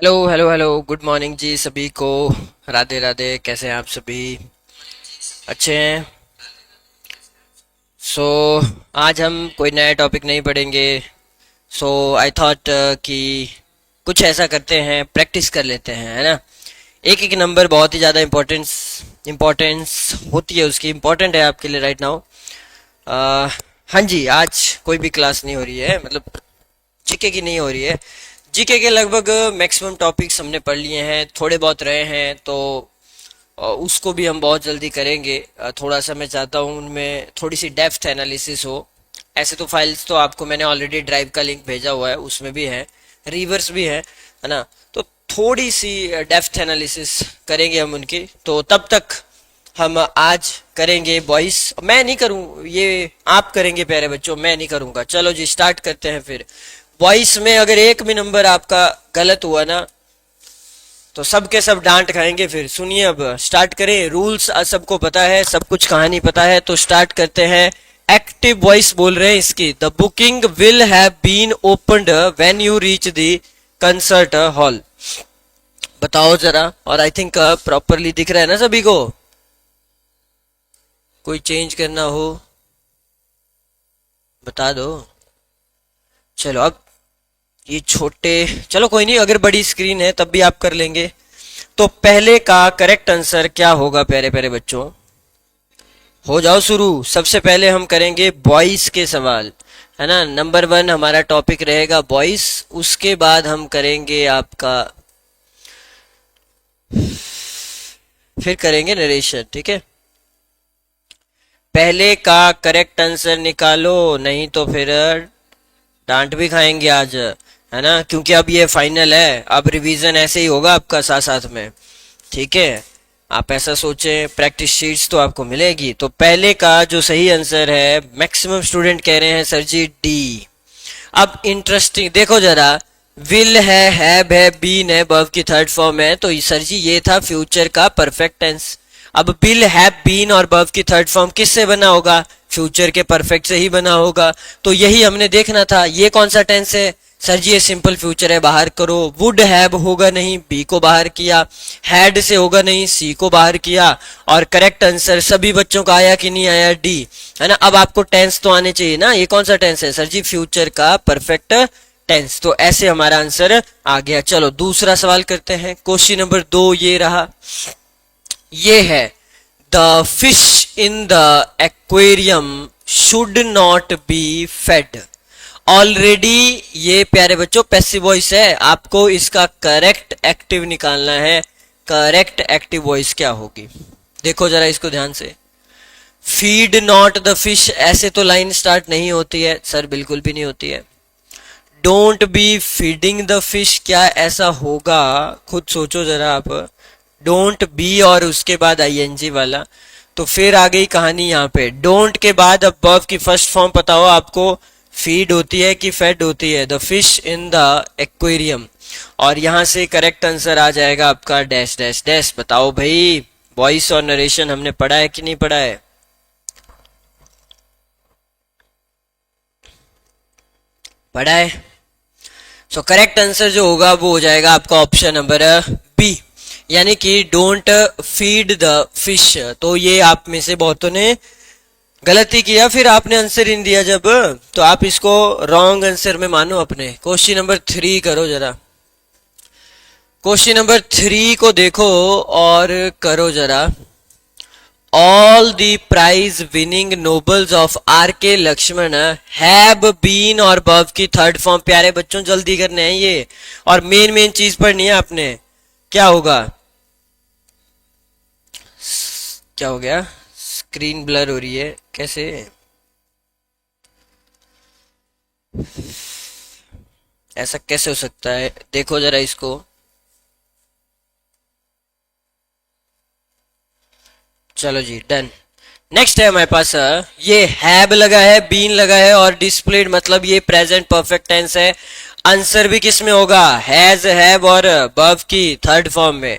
Hello hello hello, good morning ji सभी को। राधे राधे, कैसे हैं आप सभी? अच्छे हैं। सो आज हम कोई नया टॉपिक नहीं पढ़ेंगे। सो आई थॉट कि कुछ ऐसा करते हैं, प्रैक्टिस कर लेते हैं, है ना। एक एक नंबर बहुत ही ज़्यादा इम्पोर्टेंस इम्पोर्टेंस होती है, उसकी इम्पोर्टेंट है आपके लिए राइट नाउ। हाँ जी, आज कोई भी क्लास नहीं हो रही है, मतलब जीके की नहीं हो रही है। जीके के लगभग मैक्सिमम टॉपिक्स हमने पढ़ लिए हैं, थोड़े बहुत रहे हैं, तो उसको भी हम बहुत जल्दी करेंगे। थोड़ा सा मैं चाहता हूँ उनमें थोड़ी सी डेप्थ एनालिसिस हो। ऐसे तो फाइल्स तो आपको मैंने ऑलरेडी ड्राइव का लिंक भेजा हुआ है, उसमें भी है, रिवर्स भी है ना। तो थोड़ी सी डेप्थ एनालिसिस करेंगे हम उनकी, तो तब तक हम आज करेंगे बॉयस। मैं नहीं करूँ ये, आप करेंगे प्यारे बच्चों, मैं नहीं करूँगा। चलो जी, स्टार्ट करते हैं फिर। वॉइस में अगर एक भी नंबर आपका गलत हुआ ना, तो सब के सब डांट खाएंगे। फिर सुनिए, अब स्टार्ट करें। रूल्स सबको पता है, सब कुछ कहानी पता है, तो स्टार्ट करते हैं। एक्टिव वॉइस बोल रहे हैं इसकी। The booking will have been opened when you reach the concert hall. बताओ जरा। और आई थिंक प्रॉपरली दिख रहा है ना सभी को? कोई चेंज करना हो बता दो। चलो अब ये छोटे, चलो कोई नहीं, अगर बड़ी स्क्रीन है तब भी आप कर लेंगे। तो पहले का करेक्ट आंसर क्या होगा प्यारे प्यारे बच्चों? हो जाओ शुरू। सबसे पहले हम करेंगे बॉयज के सवाल, है ना। नंबर वन हमारा टॉपिक रहेगा बॉयज। उसके बाद हम करेंगे आपका, फिर करेंगे नरेशन, ठीक है। पहले का करेक्ट आंसर निकालो, नहीं तो फिर डांट भी खाएंगे आज, है ना, क्योंकि अब ये फाइनल है। अब रिवीजन ऐसे ही होगा आपका साथ साथ में, ठीक है। आप ऐसा सोचें, प्रैक्टिस शीट्स तो आपको मिलेगी। तो पहले का जो सही आंसर है, मैक्सिमम स्टूडेंट कह रहे हैं सर जी डी। अब इंटरेस्टिंग देखो जरा। विल है, हैव है, बीन है, वर्ब की थर्ड फॉर्म है, तो सर जी ये था फ्यूचर का परफेक्ट टेंस। अब विल हैव बीन और वर्ब की थर्ड फॉर्म किससे बना होगा? फ्यूचर के परफेक्ट से ही बना होगा। तो यही हमने देखना था। ये कौन सा टेंस है? सर जी ये सिंपल फ्यूचर है, बाहर करो। वुड हैव होगा नहीं, बी को बाहर किया। हैड से होगा नहीं, सी को बाहर किया। और करेक्ट आंसर सभी बच्चों का आया कि नहीं आया? डी, है ना। अब आपको टेंस तो आने चाहिए ना। ये कौन सा टेंस है? सर जी फ्यूचर का परफेक्ट टेंस। तो ऐसे हमारा आंसर आ गया। चलो दूसरा सवाल करते हैं। क्वेश्चन नंबर 2 ये रहा। ये है, the fish in the aquarium should not be fed. Already ये प्यारे बच्चों पैसिव वॉइस है, आपको इसका करेक्ट एक्टिव निकालना है। करेक्ट एक्टिव वॉइस क्या होगी? देखो जरा इसको ध्यान से। फीड नॉट द फिश, ऐसे तो लाइन स्टार्ट नहीं होती है सर, बिल्कुल भी नहीं होती है। Don't be feeding the fish, क्या ऐसा होगा? खुद सोचो जरा आप। डोंट बी और उसके बाद आईएनजी वाला, तो फिर आ गई कहानी यहाँ पे। डोंट के बाद अब वर्ब की फर्स्ट फॉर्म पता हो आपको, फीड होती है कि फेड होती है? The fish in the aquarium. और यहाँ से करेक्ट आंसर आ जाएगा आपका डैश डैश डैश। बताओ भाई, वॉइस और नरेशन हमने पढ़ा है कि नहीं पढ़ा है? पढ़ा है। सो करेक्ट आंसर जो होगा वो हो जाएगा आपका ऑप्शन नंबर बी, यानी कि डोंट फीड द फिश। तो ये आप में से बहुतों ने गलती किया, फिर आपने आंसर इन दिया जब, तो आप इसको रॉन्ग आंसर में मानो अपने। क्वेश्चन नंबर 3 करो जरा। क्वेश्चन नंबर 3 को देखो और करो जरा। All the prize winning novels of R K Laxman have been, और बव की थर्ड फॉर्म प्यारे बच्चों जल्दी करने हैं ये, और मेन मेन चीज पढ़नी है आपने। क्या होगा? क्या हो गया? स्क्रीन ब्लर हो रही है कैसे? ऐसा कैसे हो सकता है? देखो जरा इसको। चलो जी डन। नेक्स्ट है हमारे पास, ये हैव लगा है, बीन लगा है, और डिस्प्लेड, मतलब ये प्रेजेंट परफेक्ट टेंस है। आंसर भी किस में होगा? हैज, हैव और वर्ब की थर्ड फॉर्म में।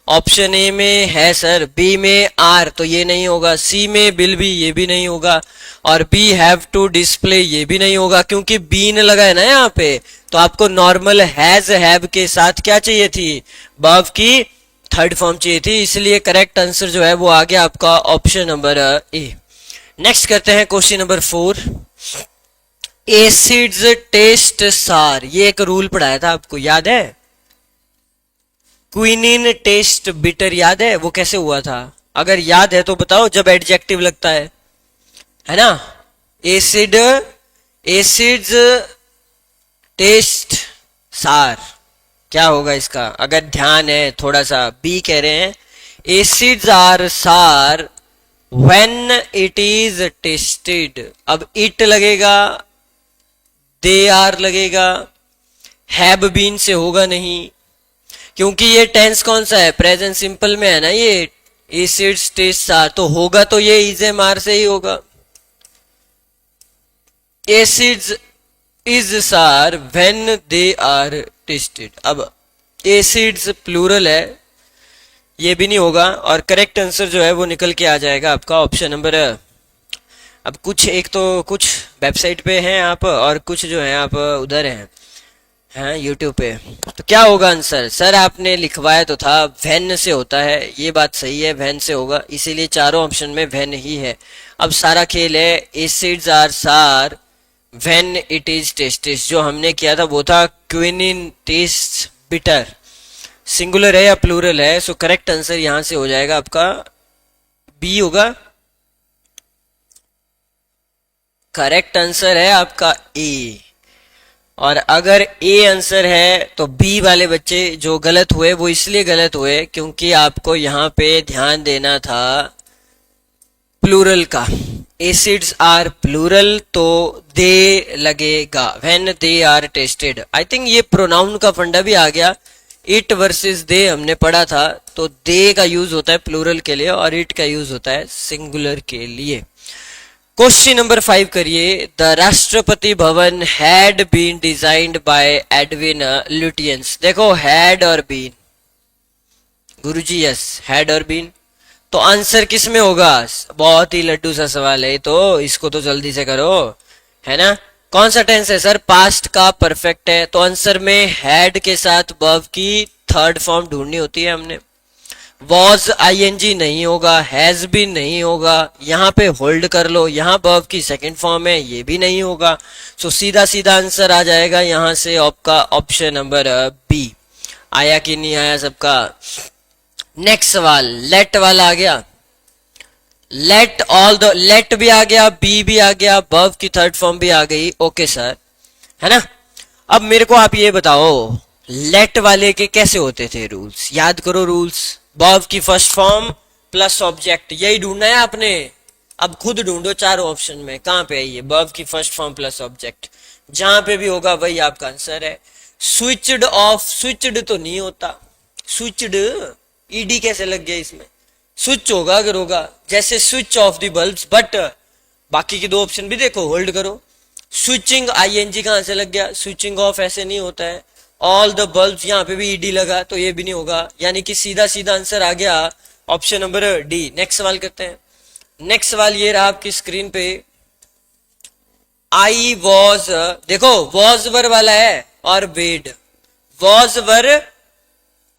ऑप्शन ए में है सर, बी में आर तो ये नहीं होगा, सी में बिल भी ये भी नहीं होगा, और बी हैव टू डिस्प्ले ये भी नहीं होगा, क्योंकि बीन लगा है ना यहाँ पे। तो आपको नॉर्मल हैज हैव के साथ क्या चाहिए थी, वर्ब की थर्ड फॉर्म चाहिए थी, इसलिए करेक्ट आंसर जो है वो आ गया आपका ऑप्शन नंबर ए। नेक्स्ट करते हैं क्वेश्चन नंबर 4। एसिड्स टेस्ट सार, ये एक रूल पढ़ाया था आपको, याद है? क्विनिन टेस्ट बिटर, याद है वो कैसे हुआ था? अगर याद है तो बताओ, जब एडजेक्टिव लगता है ना। एसिड्स टेस्ट सार, क्या होगा इसका? अगर ध्यान है थोड़ा सा, बी कह रहे हैं एसिड्स आर सार व्हेन इट इज टेस्टेड। अब इट लगेगा, दे आर लगेगा, हैव बीन से होगा नहीं, क्योंकि ये टेंस कौन सा है, प्रेजेंट सिंपल में है ना ये। एसिड्स टेस्ट सार तो होगा तो ये इज एम आर से ही होगा। एसिड्स इज सार व्हेन दे आर टेस्टेड। अब एसिड्स प्लूरल है, ये भी नहीं होगा, और करेक्ट आंसर जो है वो निकल के आ जाएगा आपका ऑप्शन नंबर। अब कुछ एक तो कुछ वेबसाइट पे हैं आप, और कुछ जो है आप उधर हैं यूट्यूब पे। तो क्या होगा आंसर? सर आपने लिखवाया तो था वैन से होता है, ये बात सही है, वैन से होगा, इसीलिए चारों ऑप्शन में वैन ही है। अब सारा खेल है एसिड्स आर सार व्हेन इट इज टेस्टेड, जो हमने किया था वो था क्विनिन टेस्ट बिटर। सिंगुलर है या प्लूरल है? सो करेक्ट आंसर यहां से हो जाएगा आपका बी होगा। करेक्ट आंसर है आपका ए। और अगर ए आंसर है तो बी वाले बच्चे जो गलत हुए वो इसलिए गलत हुए क्योंकि आपको यहां पे ध्यान देना था प्लूरल का। एसिड्स आर प्लूरल तो दे लगेगा when they are tested. I think ये प्रोनाउन का फंडा भी आ गया। इट वर्सेस दे हमने पढ़ा था, तो दे का यूज होता है प्लूरल के लिए और इट का यूज होता है सिंगुलर के लिए। क्वेश्चन नंबर 5 करिए। The Rashtrapati Bhavan had been designed by Edwin Lutyens. देखो हैड और बीन, गुरुजी यस, हैड और बीन, तो आंसर किस में होगा? बहुत ही लड्डू सा सवाल है तो इसको तो जल्दी से करो, है ना। कौन सा टेंस है सर? पास्ट का परफेक्ट है, तो आंसर में हैड के साथ वर्ब की थर्ड फॉर्म ढूंढनी होती है हमने। वॉज आईएनजी नहीं होगा, हैज भी नहीं होगा, यहाँ पे होल्ड कर लो, यहाँ वर्ब की सेकंड फॉर्म है, ये भी नहीं होगा। सो सीधा सीधा आंसर आ जाएगा यहाँ से आपका ऑप्शन नंबर बी। आया कि नहीं आया सबका? नेक्स्ट सवाल लेट वाला आ गया। लेट ऑल द, लेट भी आ गया, बी भी आ गया, वर्ब की थर्ड फॉर्म भी आ गई। ओके सर, है ना। अब मेरे को आप ये बताओ लेट वाले के कैसे होते थे रूल्स? याद करो रूल्स। वर्ब की फर्स्ट फॉर्म प्लस ऑब्जेक्ट, यही ढूंढना है आपने। अब खुद ढूंढो चारों ऑप्शन में कहां पे है ये वर्ब की फर्स्ट फॉर्म प्लस ऑब्जेक्ट। जहां पे भी होगा वही आपका आंसर है। स्विच्ड ऑफ, स्विच्ड तो नहीं होता, स्विच्ड ईडी कैसे लग गया इसमें? स्विच होगा अगर होगा, जैसे switch off the bulbs, but बाकी के दो ऑप्शन भी देखो, होल्ड करो। स्विचिंग आईएनजी कहां से लग गया? स्विचिंग ऑफ ऐसे नहीं होता है। ऑल द बल्ब्स, यहाँ पे भी ईडी लगा तो ये भी नहीं होगा, यानी कि सीधा सीधा आंसर आ गया ऑप्शन नंबर डी। नेक्स्ट सवाल करते हैं। नेक्स्ट सवाल ये रहा आपकी स्क्रीन पे। आई वॉज, देखो वॉज वर वाला है और वेड। वॉज वर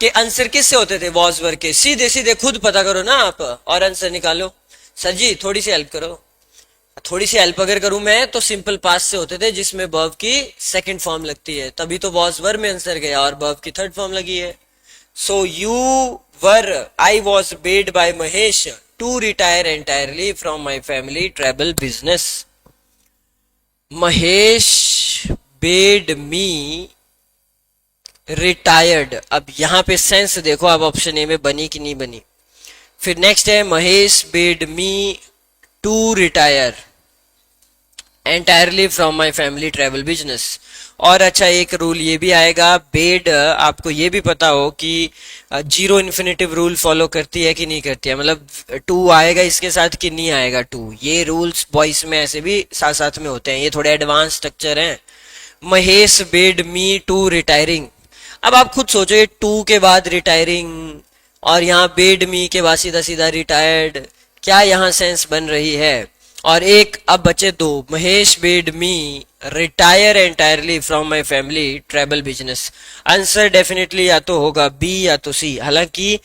के आंसर किससे होते थे? वॉज वर के। सीधे सीधे खुद पता करो ना आप और आंसर निकालो। सर जी थोड़ी सी हेल्प करो। थोड़ी सी हेल्प अगर करूं मैं तो सिंपल पास्ट से होते थे जिसमें वर्ब की सेकंड फॉर्म लगती है, तभी तो वॉज वर में आंसर गया और वर्ब की थर्ड फॉर्म लगी है। So you were, I was bade by Mahesh to retire entirely from my family travel business. Mahesh bade me retired. अब यहां पे सेंस देखो आप ऑप्शन ए में बनी कि नहीं बनी। फिर नेक्स्ट है Mahesh bade me to retire entirely from my family travel business. और अच्छा एक रूल ये भी आएगा, बेड आपको ये भी पता हो कि जीरो इन्फिनेटिव रूल फॉलो करती है कि नहीं करती है, मतलब टू आएगा इसके साथ कि नहीं आएगा टू। ये रूल्स बॉयज में ऐसे भी साथ साथ में होते हैं, ये थोड़े एडवांस स्ट्रक्चर हैं। Mahesh bade me to retiring. अब आप खुद सोचो ये टू के बाद रिटायरिंग और यहाँ बेड मी के बाद सीधा सीधा रिटायर्ड, क्या यहाँ सेंस बन रही है? और एक अब बचे दो, Mahesh bade me retire entirely from my family travel business. Answer definitely या तो होगा बी या तो सी, हालांकि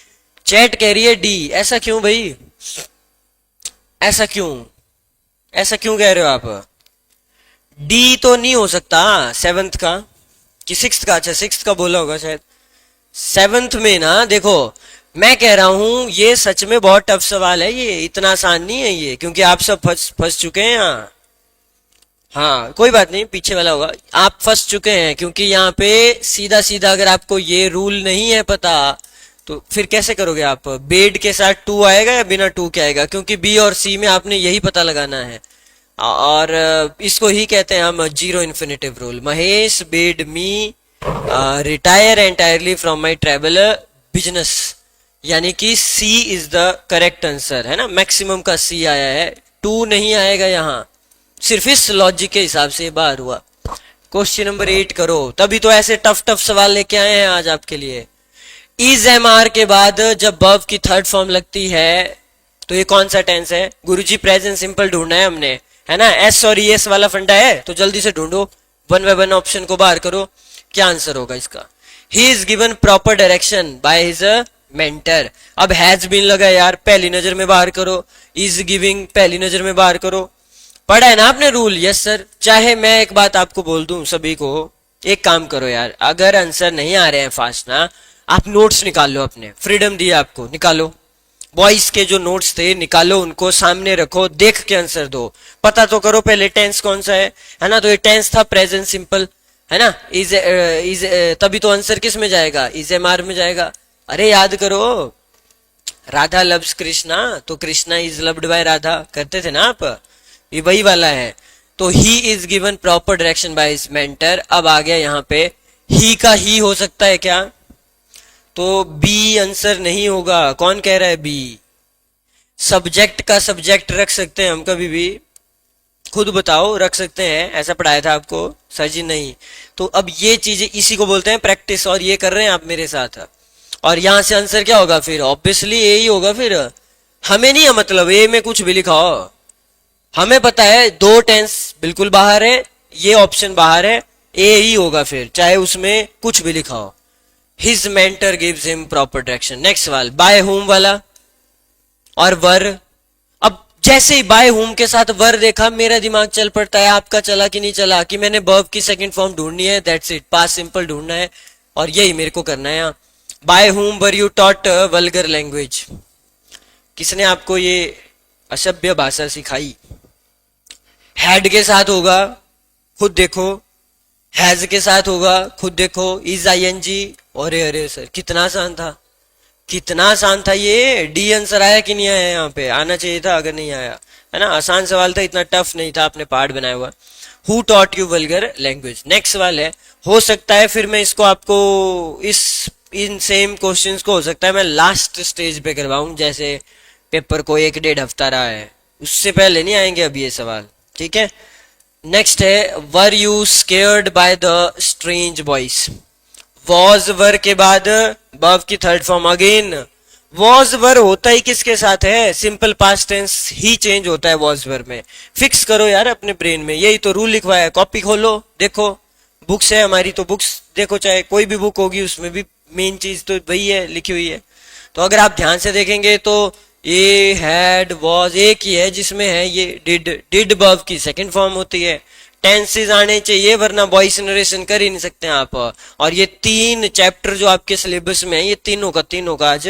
चैट कह रही है डी। ऐसा क्यों भाई, ऐसा क्यों, ऐसा क्यों कह रहे हो आप? डी तो नहीं हो सकता सेवंथ का, कि सिक्स्थ का? अच्छा सिक्स्थ का बोला होगा शायद। सेवंथ में ना, देखो मैं कह रहा हूं ये सच में बहुत टफ सवाल है, ये इतना आसान नहीं है ये, क्योंकि आप सब फंस फंस चुके हैं यहाँ। हाँ कोई बात नहीं, पीछे वाला होगा। आप फंस चुके हैं क्योंकि यहाँ पे सीधा सीधा अगर आपको ये रूल नहीं है पता तो फिर कैसे करोगे आप? बेड के साथ टू आएगा या बिना टू के आएगा? क्योंकि बी और सी में आपने यही पता लगाना है, और इसको ही कहते हैं हम zero infinitive rule. Mahesh bade me retire entirely from my travel business, यानी कि सी इज द करेक्ट आंसर, है ना? मैक्सिमम का सी आया है, टू नहीं आएगा यहाँ। सिर्फ इस लॉजिक के हिसाब से बाहर हुआ। क्वेश्चन नंबर 8 करो, तभी तो ऐसे टफ टफ सवाल लेके आए हैं आज आपके लिए। इज एम आर के बाद जब वर्ब की थर्ड फॉर्म लगती है तो ये कौन सा टेंस है? गुरुजी प्रेजेंट सिंपल ढूंढना है हमने, है ना? एस और ईएस वाला फंडा है, तो जल्दी से ढूंढो, वन बाय वन ऑप्शन को बाहर करो, क्या आंसर होगा इसका? He is given proper direction by his mentor. अब हैज बीन लगा यार, पहली नजर में बाहर करो, इज गिविंग पहली नजर में बाहर करो। पढ़ा है ना आपने रूल? Yes sir. चाहे मैं एक बात आपको बोल दूं सभी को, एक काम करो यार, अगर आंसर नहीं आ रहे हैं फास्ट ना, आप नोट्स निकाल लो अपने, फ्रीडम दी आपको, निकालो। बॉयज के जो नोट्स थे निकालो, उनको सामने रखो, देख के आंसर दो। पता तो करो पहले टेंस कौन सा है ना? तो ये टेंस था प्रेजेंट सिंपल, है ना? इज तभी तो आंसर किस में जाएगा? इज एम आर में जाएगा। अरे याद करो, राधा लव्स कृष्णा, तो Krishna is loved by Radha, करते थे ना आप? ये वही वाला है। तो he is given proper direction by his mentor. अब आ गया यहाँ पे, ही का ही हो सकता है क्या? तो बी आंसर नहीं होगा। कौन कह रहा है बी? सब्जेक्ट का सब्जेक्ट रख सकते हैं हम कभी भी, खुद बताओ, रख सकते हैं? ऐसा पढ़ाया था आपको? सर जी नहीं। तो अब ये चीजें इसी को बोलते हैं प्रैक्टिस, और ये कर रहे हैं आप मेरे साथ। और यहां से आंसर क्या होगा फिर? ऑब्वियसली ए ही होगा फिर। हमें नहीं है मतलब ए में कुछ भी लिखाओ, हमें पता है दो टेंस बिल्कुल बाहर है, ये ऑप्शन बाहर है, ए ही होगा फिर, चाहे उसमें कुछ भी लिखाओ। His mentor gives him proper direction. Next सवाल, बाय होम वाला और वर। अब जैसे ही बाय होम के साथ वर देखा, मेरा दिमाग चल पड़ता है, आपका चला कि नहीं चला, कि मैंने वर्ब की सेकंड फॉर्म ढूंढनी है, दैट्स इट, पास्ट सिंपल ढूंढना है, और यही मेरे को करना है यहाँ। By whom were you taught vulgar language, किसने आपको ये असभ्य भाषा सिखाई? हैड के साथ होगा, खुद देखो, हैज के साथ होगा, खुद देखो, इज आईएनजी। अरे अरे सर कितना आसान था, कितना आसान था ये। डी आंसर आया कि नहीं आया? यहाँ पे आना चाहिए था अगर नहीं आया, है ना? आसान सवाल था, इतना टफ नहीं था, आपने पार्ट बनाया हुआ। Who taught you vulgar language. Next सवाल है, हो सकता है फिर मैं इसको आपको इन सेम क्वेश्चंस को हो सकता है मैं लास्ट स्टेज पे करवाऊं, जैसे पेपर को 1-1.5 हफ्ता रहा है, उससे पहले नहीं आएंगे अब ये सवाल, ठीक है? नेक्स्ट है, were you scared by the strange voice. Was were के बाद वर्ब की third form again. Was were होता ही किसके साथ है? सिंपल पास्ट टेंस ही चेंज होता है वॉज वर में। फिक्स करो यार अपने ब्रेन में, यही तो रूल लिखवा है। कॉपी खोलो, देखो, बुक्स है हमारी तो बुक्स देखो, चाहे कोई भी बुक होगी उसमें भी मेन चीज तो वही है लिखी हुई है। तो अगर आप ध्यान से देखेंगे तो ये हैड वॉज एक ही है जिसमें है ये डिड। डिड वर्ब की सेकंड फॉर्म होती है। टेंसेस आने चाहिए, वरना वॉइस नरेशन कर ही नहीं सकते आप। और ये 3 चैप्टर जो आपके सिलेबस में है, ये तीनों का आज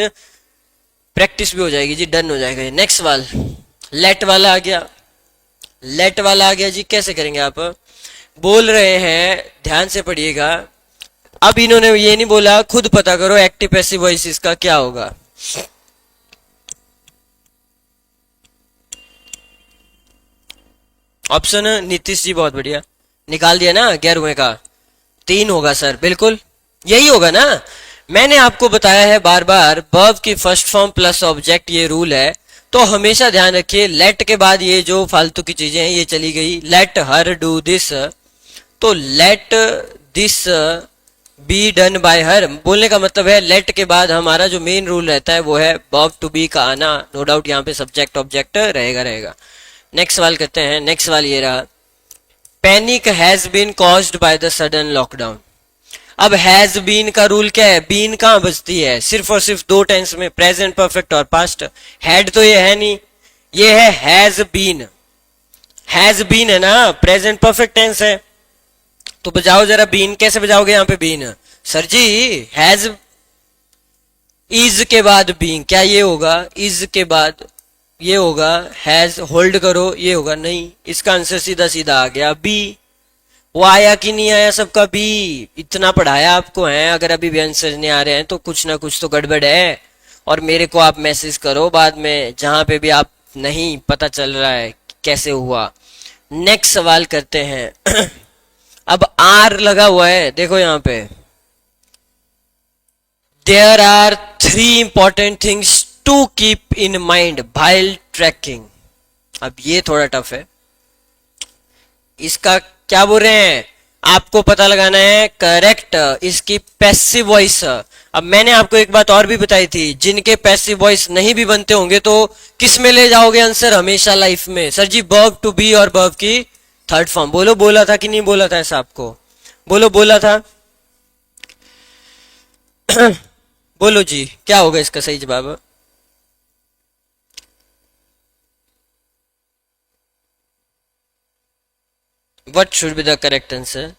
प्रैक्टिस भी हो जाएगी जी, डन हो जाएगा। नेक्स्ट सवाल, लेट वाला आ गया। लेट वाला आ गया जी, कैसे करेंगे आप? बोल रहे हैं, ध्यान से पढ़िएगा। अब इन्होंने ये नहीं बोला, खुद पता करो एक्टिव पैसिव वॉइस का क्या होगा। ऑप्शन नीतीश जी बहुत बढ़िया, निकाल दिया ना 11वें का। 3 होगा सर, बिल्कुल यही होगा ना। मैंने आपको बताया है बार बार, वर्ब की फर्स्ट फॉर्म प्लस ऑब्जेक्ट, ये रूल है। तो हमेशा ध्यान रखिए, लेट के बाद ये जो फालतू की चीजें हैं ये चली गई। लेट हर डू दिस, तो let this be done by हर, बोलने का मतलब है लेट के बाद हमारा जो मेन रूल रहता है वो है वर्ब टू बी का आना। नो डाउट यहाँ पे सब्जेक्ट ऑब्जेक्ट रहेगा। नेक्स्ट सवाल करते हैं। नेक्स्ट सवाल ये रहा, panic has been caused by the sudden lockdown. अब हैज बीन का रूल क्या है, बीन कहाँ बचती है, सिर्फ और सिर्फ दो टेंस में, प्रेजेंट परफेक्ट और पास्ट। हैड तो ये है नहीं, ये है हैज बीन। हैज बीन है ना, प्रेजेंट परफेक्ट टेंस है, तो बजाओ जरा बीन। कैसे बजाओगे यहाँ पे been, sir ji has is के बाद बीन, क्या ये होगा, इज के बाद ये होगा, हैज होल्ड करो ये होगा, नहीं, इसका आंसर सीधा सीधा आ गया बी। वो आया कि नहीं आया सबका बी, इतना पढ़ाया आपको है, अगर अभी भी आंसर नहीं आ रहे हैं तो कुछ ना कुछ तो गड़बड़ है। और मेरे को आप मैसेज करो बाद में जहां पे भी आप नहीं पता चल रहा है कैसे हुआ। नेक्स्ट सवाल करते हैं। अब आर लगा हुआ है, देखो यहाँ पे, there are 3 important things to keep in mind while tracking. अब ये थोड़ा टफ है, इसका क्या बोल रहे हैं, आपको पता लगाना है करेक्ट इसकी पैसिव वॉइस। अब मैंने आपको एक बात और भी बताई थी, जिनके पैसिव वॉइस नहीं भी बनते होंगे तो किस में ले जाओगे आंसर हमेशा लाइफ में, sir ji verb to be और वर्ब की थर्ड फॉर्म। बोलो बोला था कि नहीं बोला था ऐसा आपको, बोलो बोला था। बोलो जी क्या होगा इसका सही जवाब। What should be the correct answer,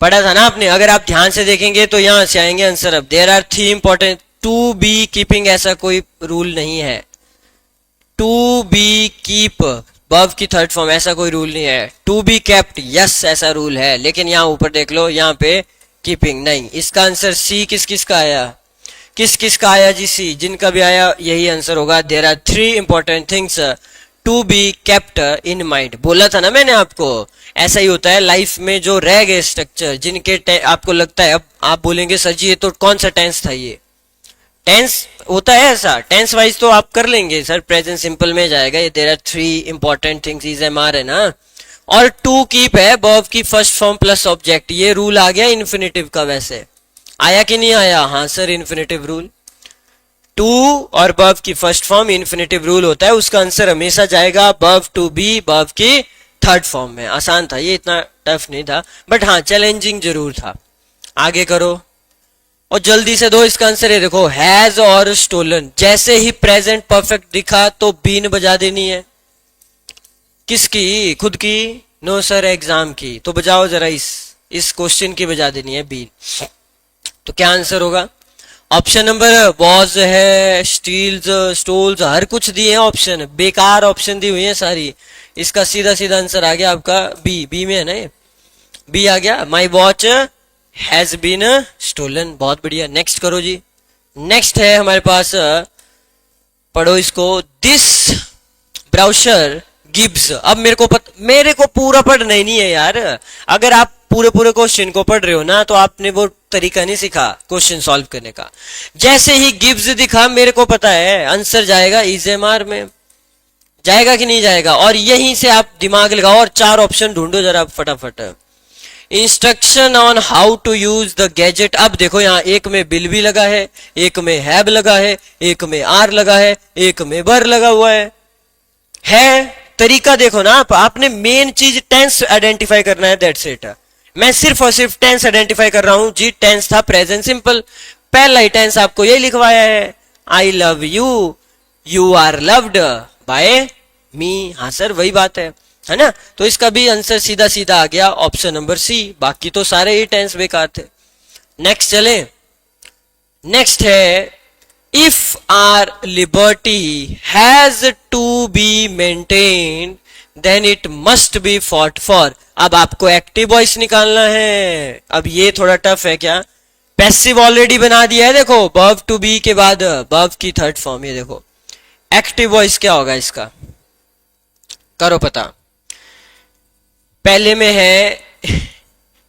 पढ़ा था ना आपने, अगर आप ध्यान से देखेंगे तो यहां से आएंगे आंसर। अब there are 3 important, to be keeping ऐसा कोई रूल नहीं है, टू बी कीप वर्ब की थर्ड फॉर्म ऐसा कोई रूल नहीं है। टू बी केप्ट यस ऐसा रूल है, लेकिन यहाँ ऊपर देख लो यहाँ पे कीपिंग नहीं। इसका आंसर सी किस किस का आया, किस किस का आया जी, सी, जिनका भी आया यही आंसर होगा। There are 3 important things to be kept in mind, बोला था ना मैंने आपको, ऐसा ही होता है लाइफ में, जो रह गए स्ट्रक्चर जिनके आपको लगता है, अब आप बोलेंगे सर जी ये तो कौन सा टेंस था, ये टेंस होता है ऐसा, टेंस वाइज तो आप कर लेंगे सर, प्रेजेंट सिंपल में जाएगा ये। There are 3 important things is M R है ना, और टू कीप है वर्ब की फर्स्ट फॉर्म प्लस ऑब्जेक्ट, ये रूल आ गया इन्फिनेटिव का। वैसे आया कि नहीं आया, हाँ सर इन्फिनेटिव रूल, टू और वर्ब की फर्स्ट फॉर्म इन्फिनेटिव रूल होता है, उसका आंसर हमेशा जाएगा वर्ब टू बी वर्ब की थर्ड फॉर्म में। आसान था ये, इतना टफ नहीं था, बट हाँ चैलेंजिंग जरूर था। आगे करो और जल्दी से दो इसका आंसर है, देखो हैज और स्टोलन, जैसे ही प्रेजेंट परफेक्ट दिखा तो बीन बजा देनी है। किसकी, खुद की, नो सर एग्जाम की, तो बजाओ जरा इस क्वेश्चन की बजा देनी है बीन। तो क्या आंसर होगा, ऑप्शन नंबर वॉज है, स्टील्स, स्टोल्स, हर कुछ दिए हैं ऑप्शन, बेकार ऑप्शन दी हुई है सारी। इसका सीधा सीधा आंसर आ गया आपका बी, बी में है ना ये, बी आ गया, my watch has been stolen. बहुत बढ़िया, नेक्स्ट करो जी। नेक्स्ट है हमारे पास, पढ़ो इसको, दिस ब्राउशर गिब्स। अब मेरे को पूरा पढ़ना ही नहीं है यार, अगर आप पूरे पूरे क्वेश्चन को पढ़ रहे हो ना तो आपने वो तरीका नहीं सीखा क्वेश्चन सॉल्व करने का। जैसे ही गिब्स दिखा मेरे को पता है आंसर जाएगा इजेमार में, जाएगा कि नहीं जाएगा, और यहीं से आप दिमाग लगाओ और 4 ऑप्शन ढूंढो जरा फटाफट। Instruction on how to use the gadget. अब देखो यहाँ एक में बिल भी लगा है, एक में हैव लगा है, एक में आर लगा है, एक में बर लगा हुआ है। तरीका देखो ना आपने मेन चीज टेंस आइडेंटिफाई करना है, दैट्स इट। मैं सिर्फ और सिर्फ टेंस आइडेंटिफाई कर रहा हूं जी, टेंस था प्रेजेंट सिंपल, पहला ही टेंस आपको यही लिखवाया है, I love you, you are loved by me. हाँ सर वही बात है ना, तो इसका भी आंसर सीधा सीधा आ गया ऑप्शन नंबर सी, बाकी तो सारे ही टेंस बेकार थे। नेक्स्ट चले, नेक्स्ट है, if our liberty has to be maintain then it must be fought for. अब आपको एक्टिव वॉइस निकालना है, अब ये थोड़ा टफ है क्या, पैसिव ऑलरेडी बना दिया है, देखो वर्ब टू बी के बाद वर्ब की थर्ड फॉर्म, ये देखो एक्टिव वॉइस क्या होगा इसका, करो पता। पहले में है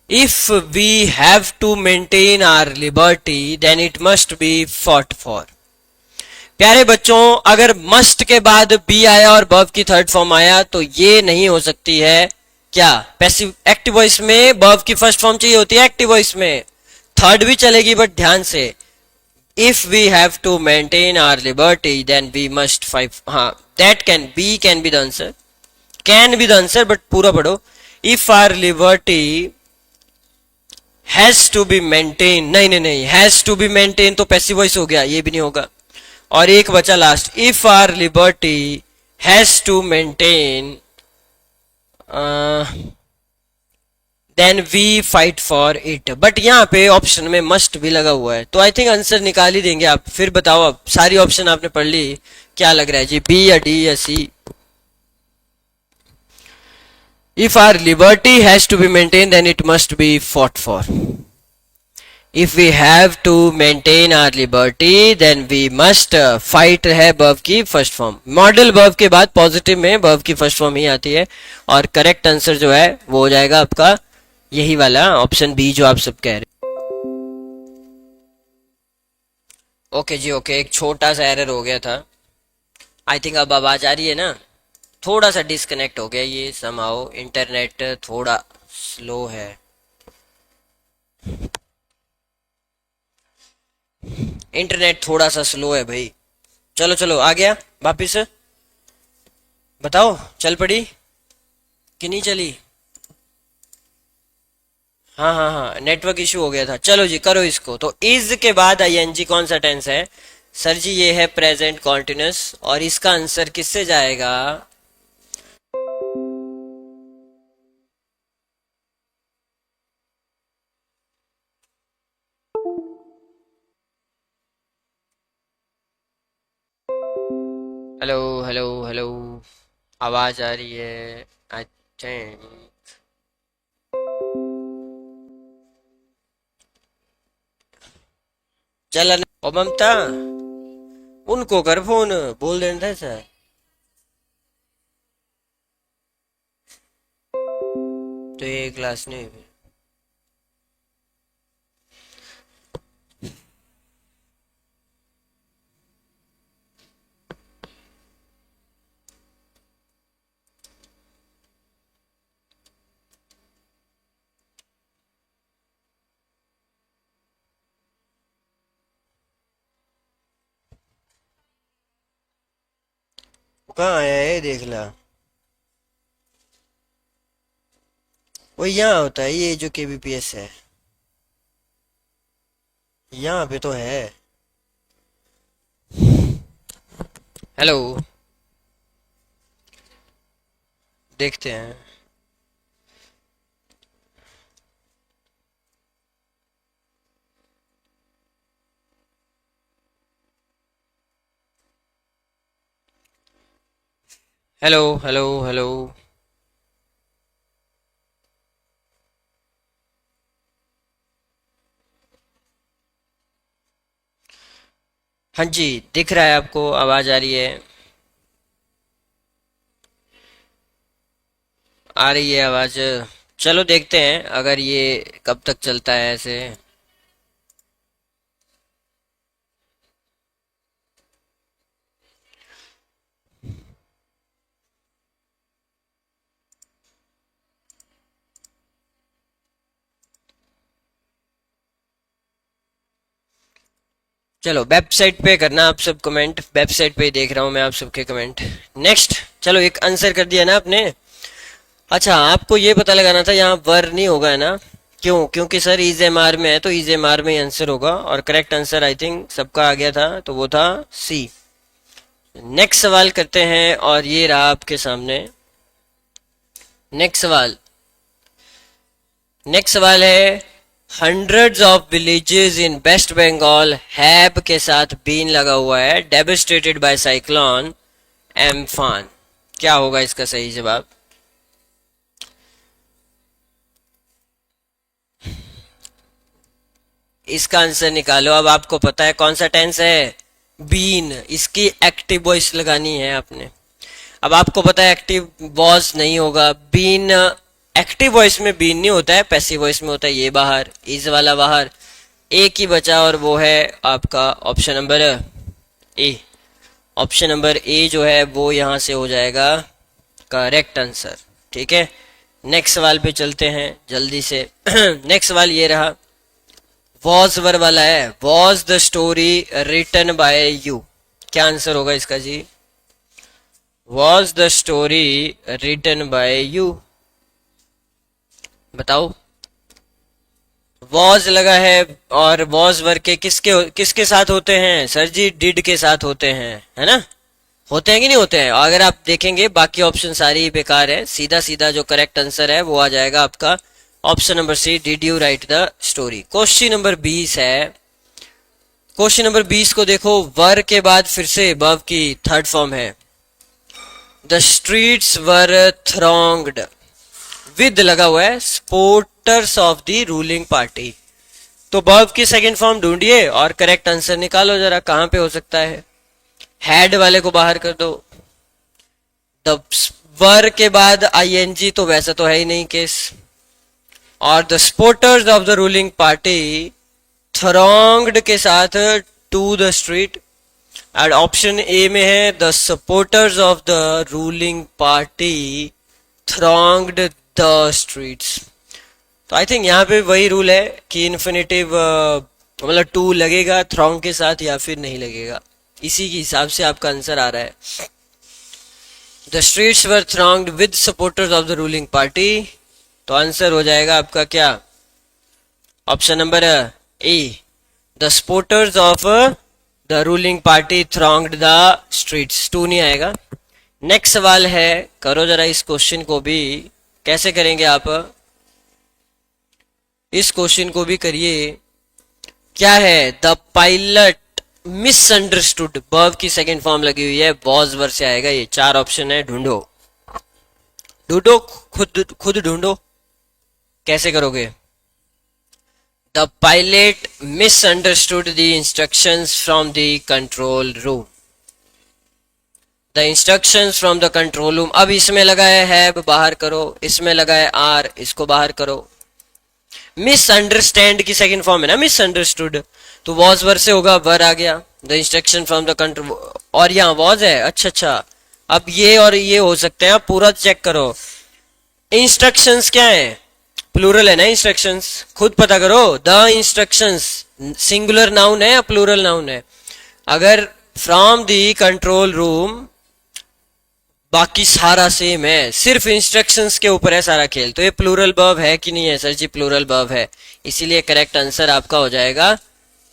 if we have to maintain our liberty then it must be fought for. प्यारे बच्चों अगर मस्ट के बाद बी आया और वर्ब की थर्ड फॉर्म आया तो ये नहीं हो सकती है क्या पैसिव एक्टिव वॉइस में वर्ब की फर्स्ट फॉर्म चाहिए होती है, एक्टिव वॉइस में थर्ड भी चलेगी, बट ध्यान से, if we have to maintain our liberty then we must fight, हाँ that can be the answer, can be the answer, but पूरा पढ़ो, if our liberty has to be maintain, नहीं नहीं नहीं, हैज टू बी मेंटेन तो passive voice हो गया, ये भी नहीं होगा, और एक बचा last, if our liberty has to maintain then we fight for it, but यहाँ पे ऑप्शन में मस्ट भी लगा हुआ है, तो आई थिंक आंसर निकाल ही देंगे आप। फिर बताओ, अब सारी ऑप्शन आपने पढ़ ली, क्या लग रहा है जी, बी या डी या C? If our liberty has to be maintain then it must be fought for, if we have to maintain our liberty then we must, fight है वर्ब की फर्स्ट फॉर्म, मॉडल वर्ब के बाद positive में verb की first form ही आती है, और correct answer जो है वो हो जाएगा आपका यही वाला ऑप्शन बी जो आप सब कह रहे। ओके जी ओके, एक छोटा सा एरर हो गया था, आई थिंक अब आवाज आ रही है ना, थोड़ा सा डिस्कनेक्ट हो गया ये समहाउ, इंटरनेट थोड़ा स्लो है, इंटरनेट थोड़ा सा स्लो है भाई। चलो चलो आ गया वापिस, बताओ चल पड़ी कि नहीं चली? हाँ हाँ हाँ, नेटवर्क इशू हो गया था, चलो जी करो इसको। तो इज के बाद आईएनजी कौन सा टेंस है सर जी? ये है प्रेजेंट कॉन्टिन्यूस, और इसका आंसर किससे जाएगा? हेलो हेलो हेलो, आवाज आ रही है आई थिंक? चल ओ ममता, उनको कर फोन, बोल देना था सर। तो ये क्लास नहीं हुई। वो कहाँ आया है देख ला, वो यहाँ होता है, ये जो केबीपीएस है यहाँ पे तो है। हेलो, देखते हैं। हेलो हेलो हेलो, हाँ जी दिख रहा है आपको, आवाज आ रही है? आ रही है आवाज? चलो देखते हैं अगर ये कब तक चलता है ऐसे। चलो वेबसाइट पे करना आप सब कमेंट, वेबसाइट पे ही देख रहा हूँ मैं आप सबके कमेंट। नेक्स्ट, चलो एक आंसर कर दिया ना आपने। अच्छा आपको ये पता लगाना था यहाँ वर नहीं होगा है ना, क्यों? क्योंकि सर इज एम आर में है, तो इज एम आर में ही आंसर होगा, और करेक्ट आंसर आई थिंक सबका आ गया था, तो वो था सी। नेक्स्ट सवाल करते हैं, और ये रहा आपके सामने नेक्स्ट सवाल। नेक्स्ट सवाल है, hundreds of villages in West Bengal have के साथ बीन लगा हुआ है, डेविस्टेटेड बाय साइक्लोन एम्फान, क्या होगा इसका सही जवाब? इसका आंसर निकालो। अब आपको पता है कौन सा टेंस है, बीन, इसकी एक्टिव वॉइस लगानी है आपने। अब आपको पता है एक्टिव वॉज नहीं होगा, बीन एक्टिव वॉइस में बीन नहीं होता है, पैसिव वॉइस में होता है, ये बाहर, इज वाला बाहर, एक ही बचा और वो है आपका ऑप्शन नंबर ए। ऑप्शन नंबर ए जो है वो यहां से हो जाएगा करेक्ट आंसर, ठीक है। नेक्स्ट सवाल पे चलते हैं जल्दी से। नेक्स्ट सवाल ये रहा, वॉज वर वाला है। Was the story written by you, क्या आंसर होगा इसका ji? Was the story written by you, बताओ। वॉज लगा है और वॉज वर के किसके किसके साथ होते हैं सर जी? डिड के साथ होते हैं, है ना? होते हैं कि नहीं होते हैं? अगर आप देखेंगे बाकी ऑप्शन सारी बेकार है, सीधा सीधा जो करेक्ट आंसर है वो आ जाएगा आपका option number C, did you write the story. Question number 20 है। क्वेश्चन नंबर 20 को देखो, वर के बाद फिर से above की थर्ड फॉर्म है। The streets were thronged with लगा हुआ है supporters of the ruling party. तो वर्ब की सेकंड फॉर्म ढूंढिए और करेक्ट आंसर निकालो जरा, कहां पे हो सकता है? हैड वाले को बाहर कर दो। द वर के बाद आईएनजी तो वैसा तो है ही नहीं केस, और the supporters of the ruling party thronged के साथ to the street, and option A में है the supporters of the ruling party thronged the streets. तो आई थिंक यहाँ पे वही रूल है कि इन्फिनेटिव मतलब टू लगेगा थ्रॉन्ग के साथ या फिर नहीं लगेगा, इसी के हिसाब से आपका आंसर आ रहा है। The streets were thronged with supporters of the ruling party, तो आंसर हो जाएगा आपका क्या? Option number A, the supporters of the ruling party thronged the streets. To नहीं आएगा। नेक्स्ट सवाल है, करो जरा इस क्वेश्चन को भी। कैसे करेंगे आप? इस क्वेश्चन को भी करिए। क्या है? द पायलट मिसअंडरस्टूड, वर्ब की सेकंड फॉर्म लगी हुई है, वॉज वर से आएगा ये। चार ऑप्शन है, ढूंढो ढूंढो, खुद खुद ढूंढो। कैसे करोगे? The pilot misunderstood the instructions from the control room. The instructions from the control room, अब इसमें लगा है बाहर करो, इसमें लगा है आर, इसको बाहर करो। मिसअंडरस्टैंड की सेकंड फॉर्म है ना मिसअंडरस्टूड, तो वॉज वर से होगा, वर आ गया। The instruction from the control, और यहाँ वॉज है। अच्छा अच्छा, अब ये और ये हो सकते हैं, आप पूरा चेक करो। इंस्ट्रक्शंस क्या है? प्लूरल है ना इंस्ट्रक्शंस, खुद पता करो। द इंस्ट्रक्शंस सिंगुलर नाउन है या प्लूरल नाउन है? अगर फ्रॉम द कंट्रोल रूम, बाकी सारा सेम है, सिर्फ इंस्ट्रक्शंस के ऊपर है सारा खेल, तो ये प्लूरल वर्ब है कि नहीं है सर जी? प्लूरल वर्ब है, इसीलिए करेक्ट आंसर आपका हो जाएगा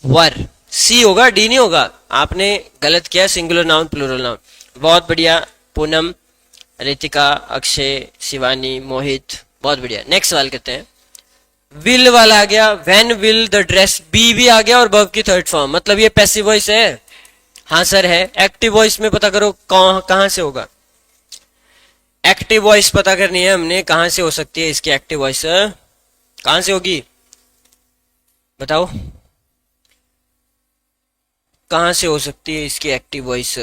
वर। सी होगा, डी नहीं होगा। आपने गलत किया, सिंगुलर नाउन प्लूरल नाउन। बहुत बढ़िया पूनम, रितिका, अक्षय, शिवानी, मोहित, बहुत बढ़िया। नेक्स्ट सवाल करते हैं। विल वाला आ गया, when will the dress, be भी आ गया और वर्ब की थर्ड फॉर्म, मतलब ये पैसिव वॉइस है। हाँ सर है। एक्टिव वॉइस में पता करो कहां से होगा। एक्टिव वॉइस पता करनी है हमने, कहां से हो सकती है इसकी एक्टिव वॉइस, कहां से होगी बताओ? कहां से हो सकती है इसकी एक्टिव वॉइस?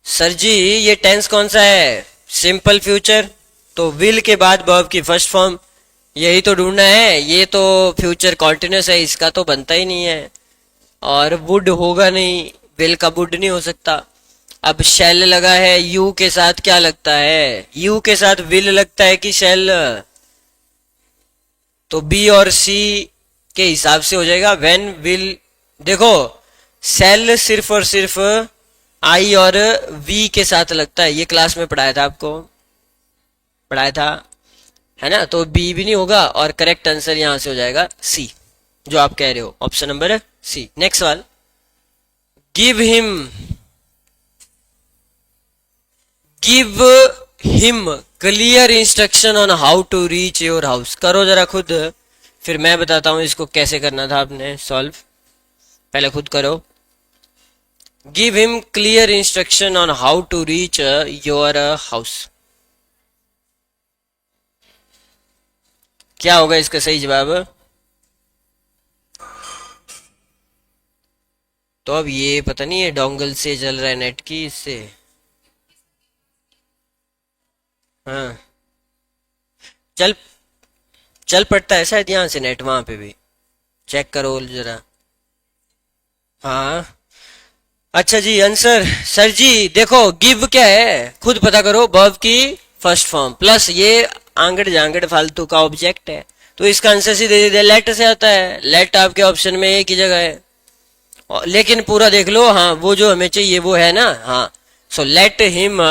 सर जी ये टेंस कौन सा है? सिंपल फ्यूचर, तो विल के बाद वर्ब की फर्स्ट फॉर्म, यही तो ढूंढना है। ये तो फ्यूचर कॉन्टिन्यूस है, इसका तो बनता ही नहीं है। और वुड होगा नहीं, विल का वुड नहीं हो सकता। अब शेल लगा है, यू के साथ क्या लगता है? यू के साथ विल लगता है कि शेल? तो बी और सी के हिसाब से हो जाएगा व्हेन विल। देखो सेल सिर्फ और सिर्फ आई और वी के साथ लगता है, ये क्लास में पढ़ाया था आपको, पढ़ाया था है ना? तो बी भी नहीं होगा और करेक्ट आंसर यहां से हो जाएगा सी, जो आप कह रहे हो, ऑप्शन नंबर सी। नेक्स्ट सवाल, give him clear instruction on how to reach your house. करो जरा खुद, फिर मैं बताता हूं इसको कैसे करना था आपने सॉल्व, पहले खुद करो। Give him clear instruction on how to reach your house, क्या होगा इसका सही जवाब? तो अब ये पता नहीं है डोंगल से चल रहा है नेट की, इससे हाँ चल चल पड़ता है शायद यहाँ से नेट, वहां पे भी चेक करो जरा। हाँ अच्छा जी आंसर, सर जी देखो गिव क्या है खुद पता करो, वर्ब की फर्स्ट फॉर्म प्लस ये आंगड़ जांगड़ फालतू का ऑब्जेक्ट है, तो इसका आंसर सीधे सीधे लेट से आता है। लेट आपके ऑप्शन में एक ही जगह है, लेकिन पूरा देख लो। हाँ, वो जो हमें चाहिए वो है ना। हाँ, so let him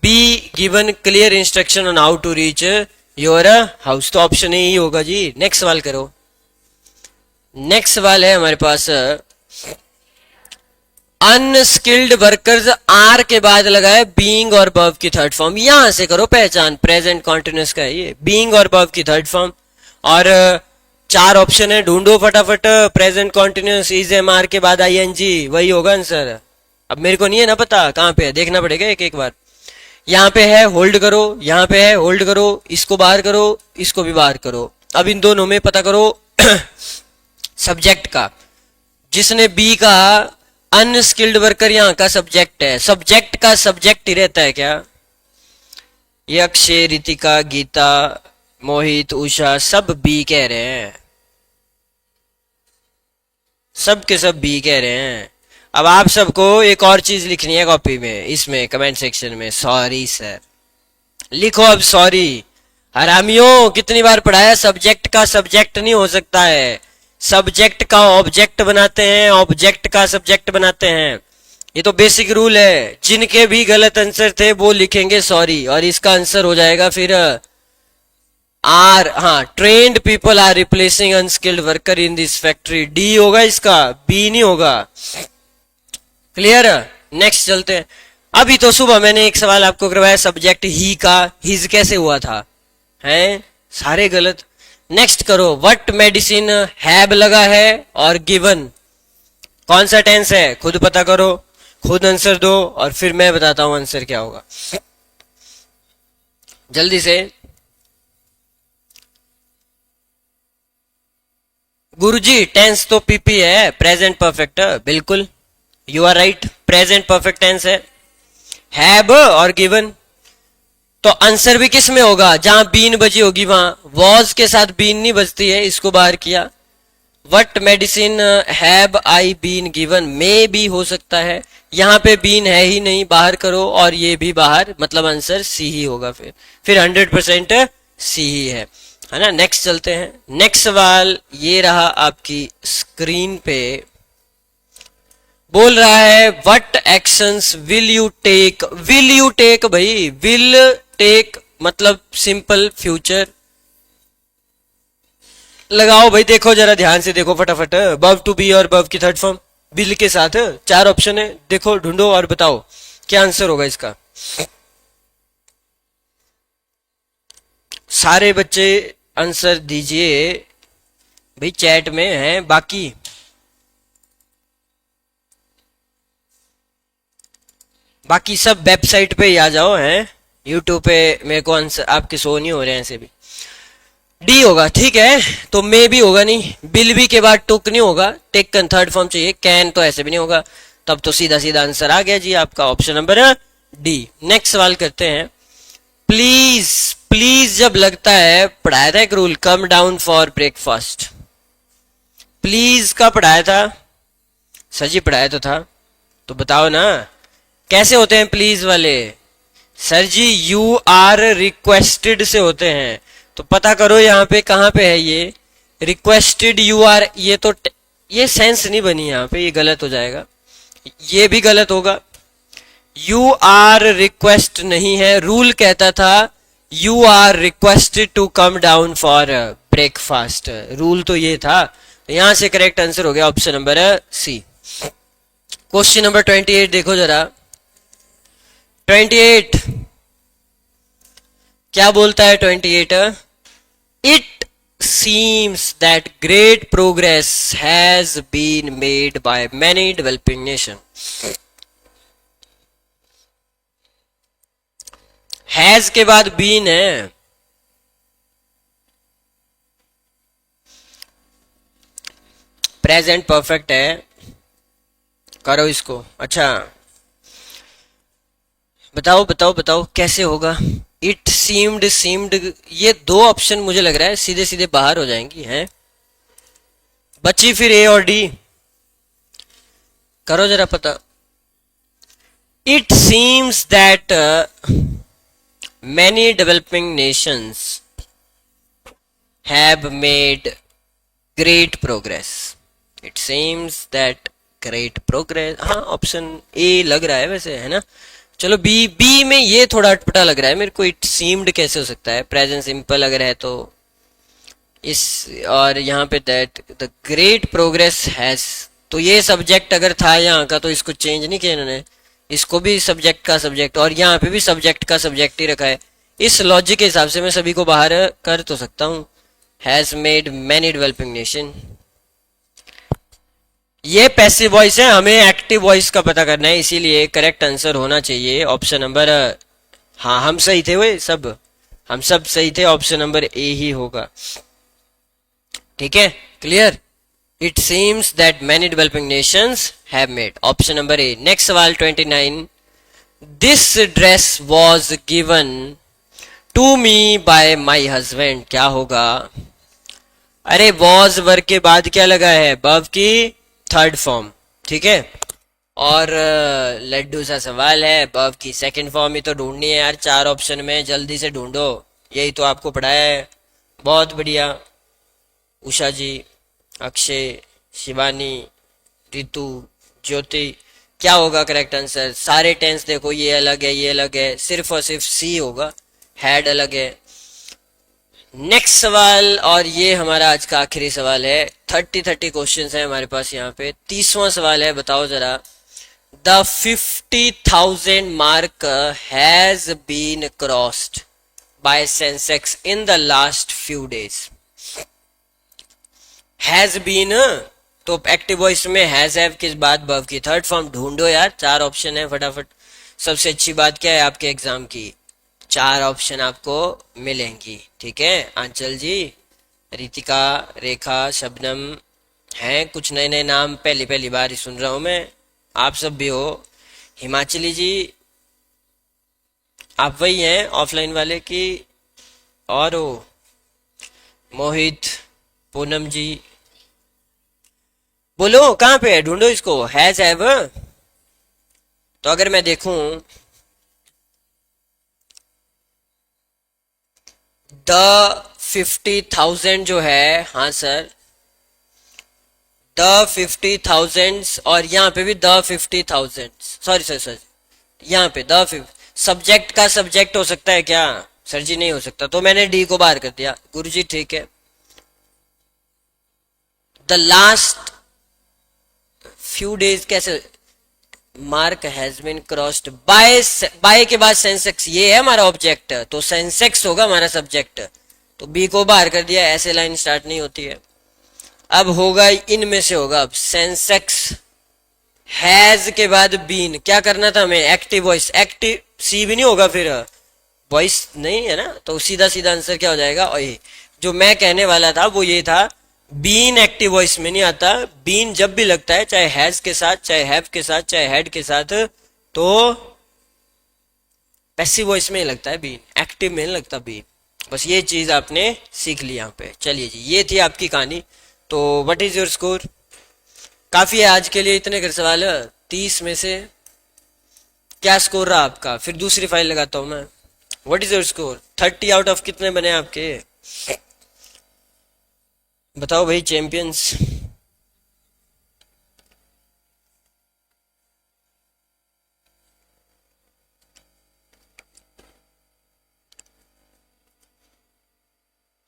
be given clear instruction on how to reach your house, तो ऑप्शन ही होगा जी। नेक्स्ट सवाल करो। नेक्स्ट सवाल है हमारे पास, अनस्किल्ड वर्कर्स आर के बाद लगा है बीइंग और वर्ब की थर्ड फॉर्म। यहां से करो पहचान, प्रेजेंट कॉन्टिन्यूस का है ये, बीइंग और वर्ब की थर्ड फॉर्म। और चार ऑप्शन है, ढूंढो फटाफट। Present continuous is M are के बाद आईएनजी, वही होगा आंसर। अब मेरे को नहीं है ना पता कहां पे है, देखना पड़ेगा एक एक बार। यहाँ पे है होल्ड करो, यहाँ पे है होल्ड करो, इसको बाहर करो, इसको भी बाहर करो। अब इन दोनों में पता करो सब्जेक्ट का। जिसने बी का अनस्किल्ड वर्कर यहाँ का सब्जेक्ट है, सब्जेक्ट का सब्जेक्ट ही रहता है क्या? ये अक्षय, रितिका, गीता, मोहित, उषा सब बी कह रहे हैं, सब के सब बी कह रहे हैं। अब आप सबको एक और चीज लिखनी है कॉपी में, इसमें कमेंट सेक्शन में, सॉरी सर लिखो। अब सॉरी हरामियों, कितनी बार पढ़ाया, सब्जेक्ट का सब्जेक्ट नहीं हो सकता है, सब्जेक्ट का ऑब्जेक्ट बनाते हैं, ऑब्जेक्ट का सब्जेक्ट बनाते हैं। ये तो बेसिक रूल है। जिनके भी गलत आंसर थे वो लिखेंगे सॉरी, और इसका आंसर हो जाएगा फिर आर। हाँ, trained people are replacing unskilled worker in this factory, D होगा इसका, बी नहीं होगा। क्लियर? नेक्स्ट चलते हैं। अभी तो सुबह मैंने एक सवाल आपको करवाया सब्जेक्ट ही का, हिज कैसे हुआ था, हैं सारे गलत। नेक्स्ट करो, व्हाट मेडिसिन हैव लगा है और गिवन कौन सा टेंस है, खुद पता करो, खुद आंसर दो, और फिर मैं बताता हूं आंसर क्या होगा जल्दी से। गुरुजी टेंस तो पीपी है, प्रेजेंट परफेक्ट, बिल्कुल you are right, present perfect tense है। हैव और गिवन, तो आंसर भी किस में होगा, जहां बीन बजी होगी वहां। वॉज के साथ बीन नहीं बजती है, इसको बाहर किया। What medicine have I been given, may भी हो सकता है, यहां पे बीन है ही नहीं, बाहर करो, और ये भी बाहर, मतलब आंसर सी ही होगा। फिर 100% सी ही है ना। नेक्स्ट चलते हैं। नेक्स्ट सवाल ये रहा आपकी स्क्रीन पे, बोल रहा है what actions will you take. Will you take, भाई विल टेक मतलब सिंपल फ्यूचर लगाओ भाई। देखो जरा ध्यान से देखो फटाफट, बव टू बी और बव की थर्ड फॉर्म विल के साथ चार ऑप्शन है, देखो ढूंढो और बताओ क्या आंसर होगा इसका। सारे बच्चे आंसर दीजिए भाई, चैट में है, बाकी सब वेबसाइट पे ही आ जाओ, हैं यूट्यूब पे मेरे को आंसर आपके शो नहीं हो रहे हैं ऐसे भी। डी होगा, ठीक है, तो मे भी होगा नहीं, बिल भी के बाद टुक नहीं होगा, टेकन थर्ड फॉर्म चाहिए, कैन तो ऐसे भी नहीं होगा, तब तो सीधा सीधा आंसर आ गया जी आपका, ऑप्शन नंबर डी। नेक्स्ट सवाल करते हैं। प्लीज, प्लीज जब लगता है, पढ़ाया था एक rule, come down for breakfast. Please का पढ़ाया था सर जी, पढ़ाया तो था, तो बताओ ना कैसे होते हैं प्लीज वाले। Sir ji you are requested से होते हैं, तो पता करो यहाँ पे कहाँ पे है ये रिक्वेस्टेड यू आर, ये तो ये सेंस नहीं बनी यहाँ पे, ये गलत हो जाएगा, ये भी गलत होगा। यू आर रिक्वेस्ट नहीं है, रूल कहता था you are requested to come down for breakfast, rule तो ये था। तो यहां से करेक्ट आंसर हो गया option number C. Question number 28 देखो जरा। 28 क्या बोलता है 28? It seems that great progress has been made by many developing nation. Has के बाद बीन है, प्रेजेंट परफेक्ट है, करो इसको। अच्छा बताओ बताओ बताओ कैसे होगा। इट सीम्ड, सीम्ड, ये दो ऑप्शन मुझे लग रहा है सीधे सीधे बाहर हो जाएंगी, हैं बच्ची फिर ए और डी, करो जरा पता। It seems that many developing nations have made great progress. It seems that great progress, हाँ ऑप्शन ए लग रहा है वैसे, है ना। चलो बी, बी में ये थोड़ा अटपटा लग रहा है मेरे को। इट सीम्ड कैसे हो सकता है, प्रेजेंट सिंपल अगर है तो इस, और यहाँ पे that the great progress has, तो ये सब्जेक्ट अगर था यहाँ का तो इसको चेंज नहीं किया इन्होंने, इसको भी सब्जेक्ट का सब्जेक्ट और यहाँ पे भी सब्जेक्ट का सब्जेक्ट ही रखा है। इस लॉजिक के हिसाब से मैं सभी को बाहर कर तो सकता हूँ। Has made many developing nation, ये पैसिव वॉइस है, हमें एक्टिव वॉइस का पता करना है, इसीलिए करेक्ट आंसर होना चाहिए ऑप्शन नंबर, हाँ हम सही थे, वे सब हम सब सही थे, ऑप्शन नंबर ए ही होगा। ठीक है, clear. It seems that many developing nations have made, option number A. Next सवाल 29, this dress was given to me by my husband, क्या होगा। अरे वॉज वर्ग के बाद क्या लगा है, वर्ब की थर्ड फॉर्म, ठीक है। और लड्डू सा सवाल है, वर्ब की सेकंड फॉर्म ही तो ढूंढनी है यार, चार ऑप्शन में, जल्दी से ढूंढो, यही तो आपको पढ़ाया है। बहुत बढ़िया, उषा जी, अक्षय, शिवानी, रितु, ज्योति, क्या होगा करेक्ट आंसर। सारे टेंस देखो, ये अलग है, ये अलग है, सिर्फ और सिर्फ सी होगा, हैड अलग है। नेक्स्ट सवाल, और ये हमारा आज का आखिरी सवाल है। 30 क्वेश्चन है हमारे पास यहाँ पे। 30वां सवाल है, बताओ जरा। The 50,000 mark has been crossed by Sensex in the last few days. Has been, तो एक्टिव वॉइस में हैज हैव किस बाद वर्ब की थर्ड फॉर्म ढूंढो यार, चार ऑप्शन है फटाफट। सबसे अच्छी बात क्या है आपके एग्जाम की, चार ऑप्शन आपको मिलेंगी। ठीक है, आंचल जी, रितिका, रेखा, शबनम, हैं कुछ नए नए नाम, पहली पहली बार ही सुन रहा हूं मैं, आप सब भी हो। हिमाचली जी, आप वही हैं ऑफलाइन वाले की, और हो मोहित, पूनम जी, बोलो कहाँ पे है, ढूंढो इसको, हैज हैव। तो अगर मैं देखूं, द 50,000 जो है, हाँ सर, द 50,000, और यहाँ पे भी द 50,000, सॉरी सर सर, यहाँ पे द सब्जेक्ट का सब्जेक्ट हो सकता है क्या, सर जी नहीं हो सकता, तो मैंने डी को बाहर कर दिया। गुरु जी ठीक है, द लास्ट फ्यू डेज कैसे, mark has been crossed by, by के बाद सेंसेक्स, ये है हमारा ऑब्जेक्ट, तो सेंसेक्स होगा हमारा सब्जेक्ट, तो बी को बाहर कर दिया, ऐसे लाइन स्टार्ट नहीं होती है। अब होगा इनमें से होगा, अब सेंसेक्स हैज के बाद बीन, क्या करना था हमें, एक्टिव वॉइस, एक्टिव सी भी नहीं होगा फिर, वॉइस नहीं है ना, तो सीधा सीधा आंसर क्या हो जाएगा। और ये जो मैं कहने वाला था वो ये था, बीन एक्टिव वॉइस में नहीं आता, बीन जब भी लगता है, चाहे हैज के साथ, चाहे हैव के साथ, चाहे हैड के साथ, तो पैसिव वॉइस में ही लगता है बीन, एक्टिव में नहीं लगता बीन। बस ये चीज आपने सीख ली यहाँ पे। चलिए जी, ये थी आपकी कहानी। तो व्हाट इज योर स्कोर, काफी है आज के लिए इतने कर सवाल, 30 में से क्या स्कोर रहा आपका, फिर दूसरी फाइल लगाता हूं मैं। What is your score, 30 out of कितने बने आपके, बताओ भाई चैंपियंस।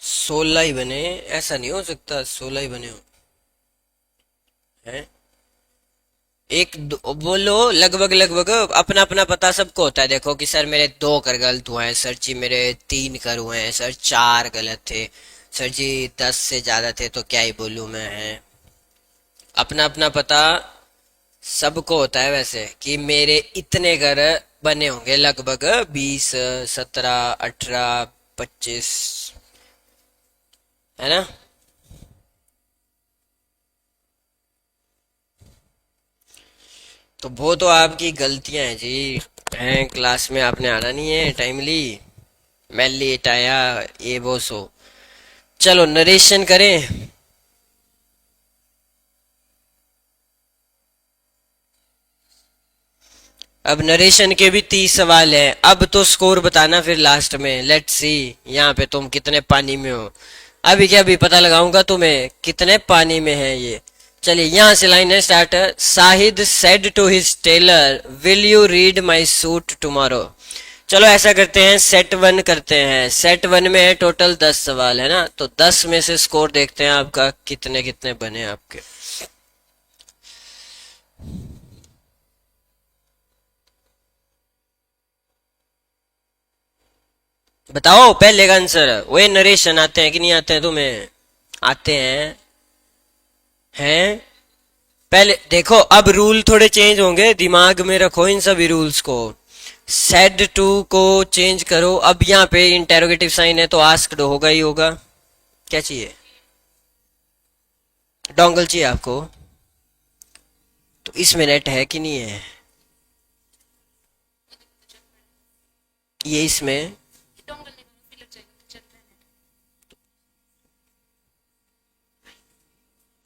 16 ही बने, ऐसा नहीं हो सकता 16 ही बने हो, हैं बोलो, लगभग लगभग अपना अपना पता सबको होता है। देखो कि सर मेरे 2 कर गलत हुए हैं, सर जी मेरे 3 कर हुए हैं, सर 4 गलत थे, सर जी 10 से ज्यादा थे, तो क्या ही बोलूं मैं, है अपना अपना पता सबको होता है वैसे, कि मेरे इतने घर बने होंगे, लगभग 20, 17, 18, 25, है ना। तो वो तो आपकी गलतियां हैं जी, हैं क्लास में आपने आना नहीं है टाइमली, मैं लेट आया, ये वो सो। चलो नरेशन करें। अब नरेशन के भी 30 सवाल हैं। अब तो स्कोर बताना फिर लास्ट में। लेट्स सी यहाँ पे तुम कितने पानी में हो। अभी क्या, अभी पता लगाऊंगा तुम्हें कितने पानी में है ये। चलिए यहाँ से लाइन है start. Sahid said to his tailor, will you read my suit tomorrow. चलो ऐसा करते हैं, सेट वन करते हैं। सेट वन में है टोटल 10 सवाल है ना, तो 10 में से स्कोर देखते हैं आपका कितने कितने बने आपके। बताओ पहले का आंसर। वे नरेशन आते हैं कि नहीं आते हैं तुम्हें? आते हैं पहले देखो। अब रूल थोड़े चेंज होंगे, दिमाग में रखो इन सभी रूल्स को। सेड टू को चेंज करो। अब यहाँ पे इंटेरोगेटिव साइन है तो आस्क्ड होगा ही होगा। क्या चाहिए? डोंगल चाहिए आपको? तो इसमें नेट है कि नहीं है? ये इसमें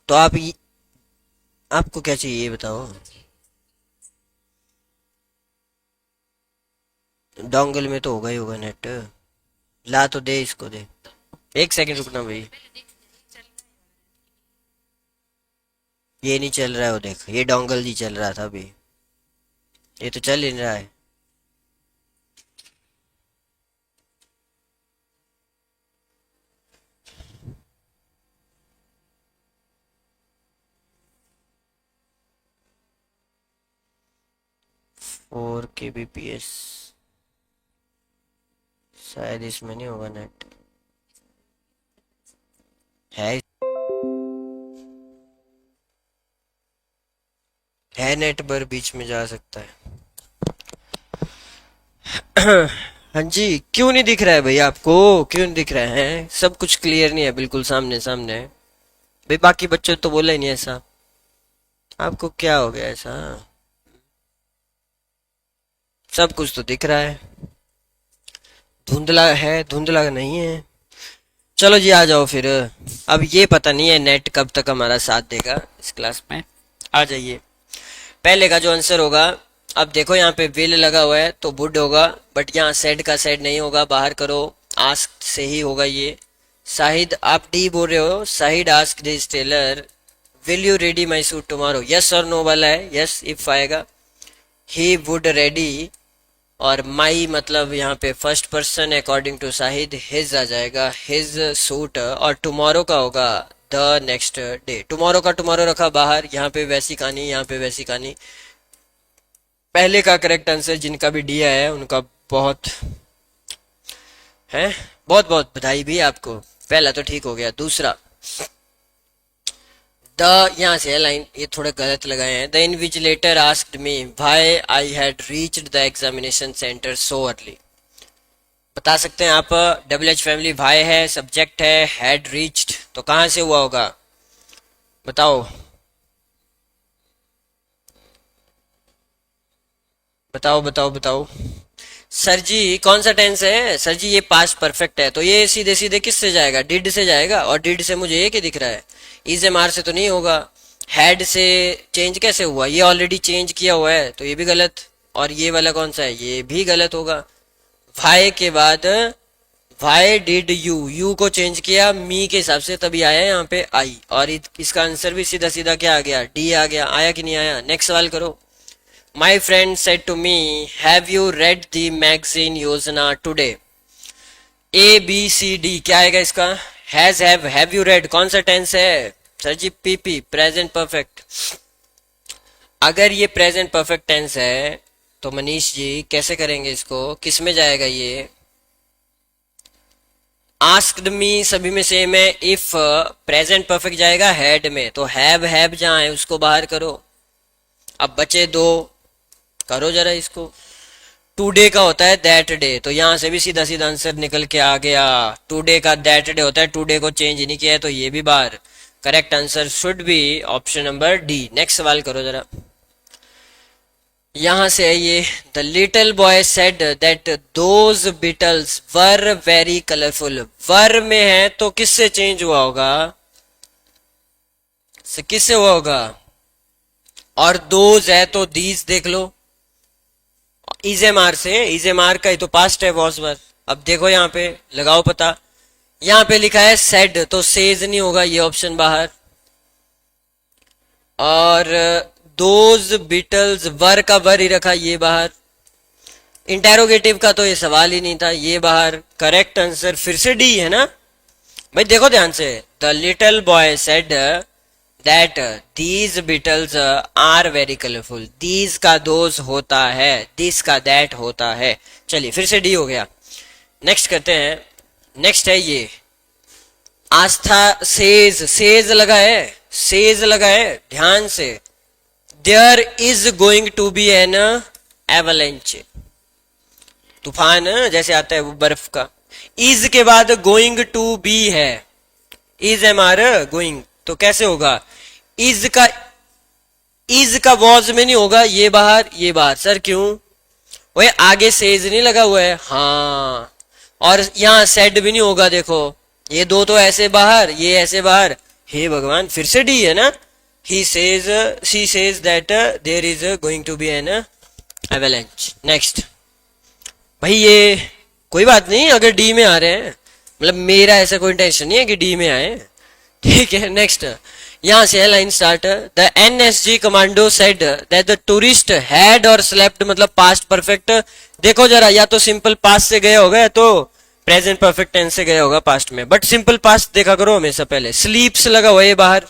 तो आपको क्या चाहिए ये बताओ। डोंगल में तो होगा ही होगा नेट। ला तो दे, इसको दे। एक सेकंड रुकना भाई। ये नहीं चल रहा है, वो देख, ये डोंगल नहीं चल रहा था अभी। ये तो चल ही नहीं रहा है। और kbps शायद इसमें नहीं होगा नेट। है नेट पर बीच में जा सकता है। हाँ जी, क्यों नहीं दिख रहा है भाई आपको? क्यों नहीं दिख रहा है? सब कुछ क्लियर नहीं है बिल्कुल सामने सामने है। भाई बाकी बच्चों तो बोला ही नहीं ऐसा। आपको क्या हो गया ऐसा? सब कुछ तो दिख रहा है। धुंधला है, धुंधला नहीं है। चलो जी आ जाओ फिर। अब ये पता नहीं है नेट कब तक हमारा साथ देगा इस क्लास में। आ जाइए। पहले का जो आंसर होगा, अब देखो यहाँ पे विल लगा हुआ है तो वुड होगा, बट यहाँ सेड का सेड नहीं होगा, बाहर करो। आस्क से ही होगा ये। साहिद, आप डी बोल रहे हो। Sahid ask this tailor, will you ready my suit tomorrow. Yes और नो वाला है, यस इफ आएगा। ही वुड रेडी, और माई मतलब यहाँ पे फर्स्ट पर्सन अकॉर्डिंग टू साहिद, हिज आ जाएगा, हिज सूट। और टुमारो का होगा द नेक्स्ट डे। टुमारो का टुमारो रखा बाहर, यहाँ पे वैसी कहानी, यहाँ पे वैसी कहानी। पहले का करेक्ट आंसर जिनका भी डी आया है उनका बहुत है, बहुत बहुत बधाई भी आपको। पहला तो ठीक हो गया। दूसरा द, यहाँ से लाइन ये थोड़े गलत लगाए हैं। The invigilator asked me why I had reached the examination centre so early. बता सकते हैं आप? डबल एच फैमिली, भाई है, सब्जेक्ट है, हैड रीच्ड, तो कहाँ से हुआ होगा बताओ। बताओ बताओ बताओ। सर जी कौन सा टेंस है सर जी? ये पास्ट परफेक्ट है तो ये सीधे सीधे किससे जाएगा? डिड से जाएगा। और डिड से मुझे ये क्या दिख रहा है? इज एम आर से तो नहीं होगा। हैड से चेंज कैसे हुआ? ये ऑलरेडी चेंज किया हुआ है तो ये भी गलत। और ये वाला कौन सा है? ये भी गलत होगा। वाई के बाद वाई डिड यू, यू को चेंज किया मी के हिसाब से तभी आया यहाँ पे आई। और इसका आंसर भी सीधा सीधा क्या आ गया? डी आ गया। आया कि नहीं आया? नेक्स्ट सवाल करो। My friend said to me, have you read the magazine योजना today? A B C D क्या आएगा इसका? Has, have you read कौन सा टेंस है सर जी? PP present perfect. अगर ये प्रेजेंट परफेक्ट टेंस है तो मनीष जी कैसे करेंगे इसको? किस में जाएगा ये? आस्क्ड मी सभी में सेम है। इफ प्रेजेंट परफेक्ट जाएगा हैड में, तो हैव जहां है उसको बाहर करो। अब बचे दो, करो जरा इसको। टुडे का होता है दैट डे, तो यहां से भी सीधा सीधा आंसर निकल के आ गया। टुडे का दैट डे होता है, टुडे को चेंज नहीं किया है तो ये भी बाहर। Correct answer should be option number D. Next सवाल करो जरा। यहां से है ये। The little boy said that those beetles were very colourful. Were में है तो किससे चेंज हुआ होगा? किससे हुआ होगा? और दोज है तो दीज देख लो। इज एम आर से, इज एम आर का ही तो पास्ट है वॉज वर। अब देखो यहाँ पे लगाओ पता, यहाँ पे लिखा है सेड, तो सेज नहीं होगा, ये ऑप्शन बाहर। और दोज बीटल्स, वर का वर ही रखा, ये बाहर। इंटेरोगेटिव का तो ये सवाल ही नहीं था, ये बाहर। करेक्ट आंसर फिर से डी है ना भाई, देखो ध्यान से। The little boy said that these beetles are very colourful. These का दोज होता है, दिस का दैट होता है। चलिए फिर से डी हो गया। नेक्स्ट करते हैं। नेक्स्ट है ये आस्था सेज, सेज लगा है, सेज लगा है, ध्यान से। There is going to be an avalanche, तूफान जैसे आता है वो बर्फ का। इज के बाद गोइंग टू बी है, इज एम आर गोइंग, तो कैसे होगा? इज का वॉज में नहीं होगा, ये बाहर ये बाहर। सर क्यों? वो आगे सेज नहीं लगा हुआ है, हाँ। और यहाँ सेड भी नहीं होगा, देखो ये दो तो ऐसे बाहर, ये ऐसे बाहर। हे भगवान, फिर से डी है ना। He says, she says that there is going to be an avalanche. Next भाई, ये कोई बात नहीं अगर डी में आ रहे हैं, मतलब मेरा ऐसा कोई टेंशन नहीं है कि डी में आए, ठीक है। नेक्स्ट यहां से है line start. The NSG commando said that the tourist had और स्लेप्ट, मतलब पास्ट परफेक्ट। देखो जरा, या तो सिंपल पास्ट से गया होगा या तो प्रेजेंट परफेक्ट टेंस से गया होगा पास्ट में, बट सिंपल पास्ट देखा करो हमेशा पहले। स्लीप्स लगा हुआ है बाहर,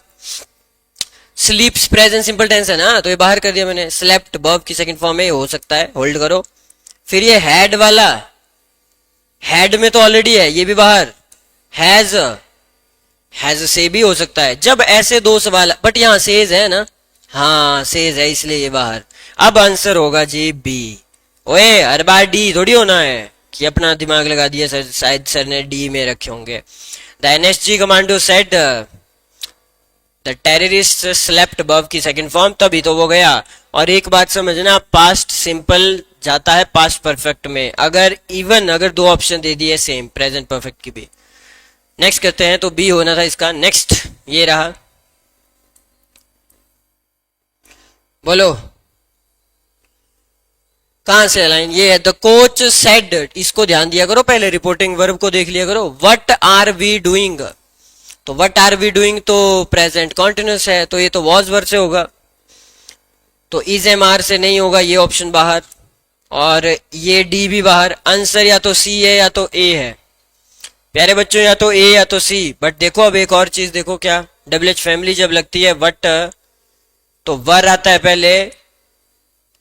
स्लीप्स प्रेजेंट सिंपल टेंस है ना, तो ये बाहर कर दिया मैंने। स्लेप्ट वर्ब की सेकंड फॉर्म में हो सकता है, होल्ड करो। फिर ये हैड वाला, हैड में तो ऑलरेडी है, ये भी बाहर। हैज से भी हो सकता है जब ऐसे दो सवाल, बट यहाँ सेज है ना, हाँ सेज है इसलिए ये बाहर। अब आंसर होगा जी बी। ओए हर बार डी थोड़ी होना है कि अपना दिमाग लगा दिया सर, शायद सर ने डी में रखे होंगे। The NSG commando said the terrorist slept above की सेकंड फॉर्म, तभी तो वो गया। और एक बात समझना, पास्ट सिंपल जाता है पास्ट परफेक्ट में अगर इवन अगर दो ऑप्शन दे दिए सेम प्रेजेंट परफेक्ट की भी। नेक्स्ट करते हैं, तो बी होना था इसका। नेक्स्ट ये रहा, बोलो कहां से लाइन? ये है द कोच सेड, इसको ध्यान दिया करो, पहले रिपोर्टिंग वर्ब को देख लिया करो। व्हाट आर वी डूइंग, तो व्हाट आर वी डूइंग तो प्रेजेंट कॉन्टिन्यूस है, तो ये तो वॉज वर्ब से होगा, तो इज एम आर से नहीं होगा, ये ऑप्शन बाहर। और ये डी भी बाहर। आंसर या तो सी है या तो ए है प्यारे बच्चों, या तो ए या तो सी। बट देखो अब एक और चीज देखो, क्या डबल एच फैमिली जब लगती है वट, तो वर आता है पहले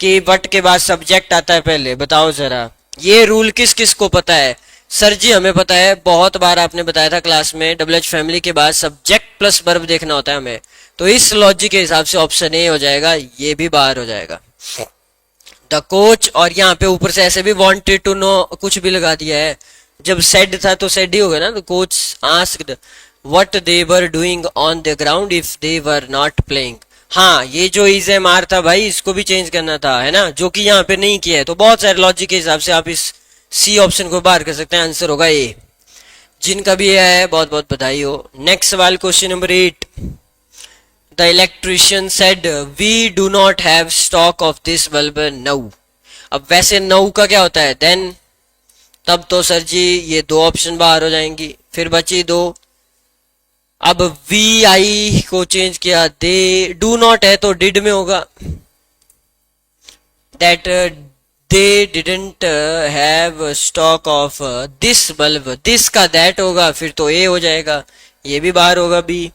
कि वट के बाद सब्जेक्ट आता है पहले। बताओ जरा, ये रूल किस किस को पता है? सर जी हमें पता है, बहुत बार आपने बताया था क्लास में, डबल एच फैमिली के बाद सब्जेक्ट प्लस वर्ब देखना होता है हमें। तो इस लॉजिक के हिसाब से ऑप्शन ए हो जाएगा, ये भी बाहर हो जाएगा। द कोच, और यहाँ पे ऊपर से ऐसे भी वांटेड टू नो कुछ भी लगा दिया है, जब सेड था तो सेड ही होगा ना। तो coach asked what they were doing on the ground if they were not playing. हाँ, ये जो इज एम आर था भाई, इसको भी चेंज करना था, है ना, जो कि यहाँ पे नहीं किया है। तो बहुत सारे लॉजिक के हिसाब से आप इस सी ऑप्शन को बाहर कर सकते हैं। आंसर होगा ए। जिनका भी ये है बहुत बहुत बधाई हो। नेक्स्ट सवाल, question number 8। The electrician said we do not have stock of this bulb now. अब वैसे नाउ का क्या होता है? देन, तब तो सर जी ये दो ऑप्शन बाहर हो जाएंगी, फिर बची दो। अब वी आई को चेंज किया, दे डू नॉट है तो डिड में होगा। That they didn't have stock of this bulb, this का दैट होगा, फिर तो ए हो जाएगा, ये भी बाहर होगा बी।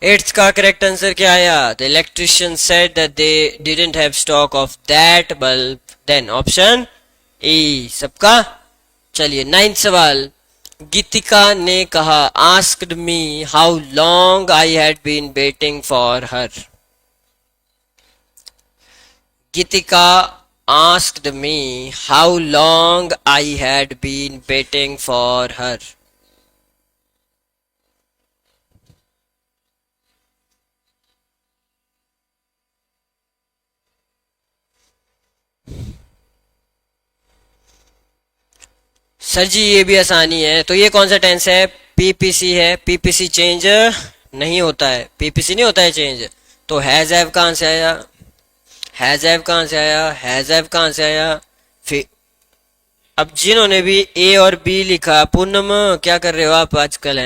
8th का करेक्ट आंसर क्या आया? The electrician said that they didn't have stock of that bulb, then option A सबका। चलिए 9th सवाल। गीतिका ने कहा asked me how long I had been waiting for her. Geetika asked me how long I had been waiting for her. Sir ji ये भी आसानी है, तो ये कौन सा टेंस है? पीपीसी है। पीपीसी चेंज नहीं होता है, पीपीसी नहीं होता है चेंज। तो हैज हैव कहां से आया? हैज हैव कहां से आया? हैज हैव कहां से आया? फिर अब जिन्होंने भी ए और बी लिखा, पूनम क्या कर रहे हो आप आजकल?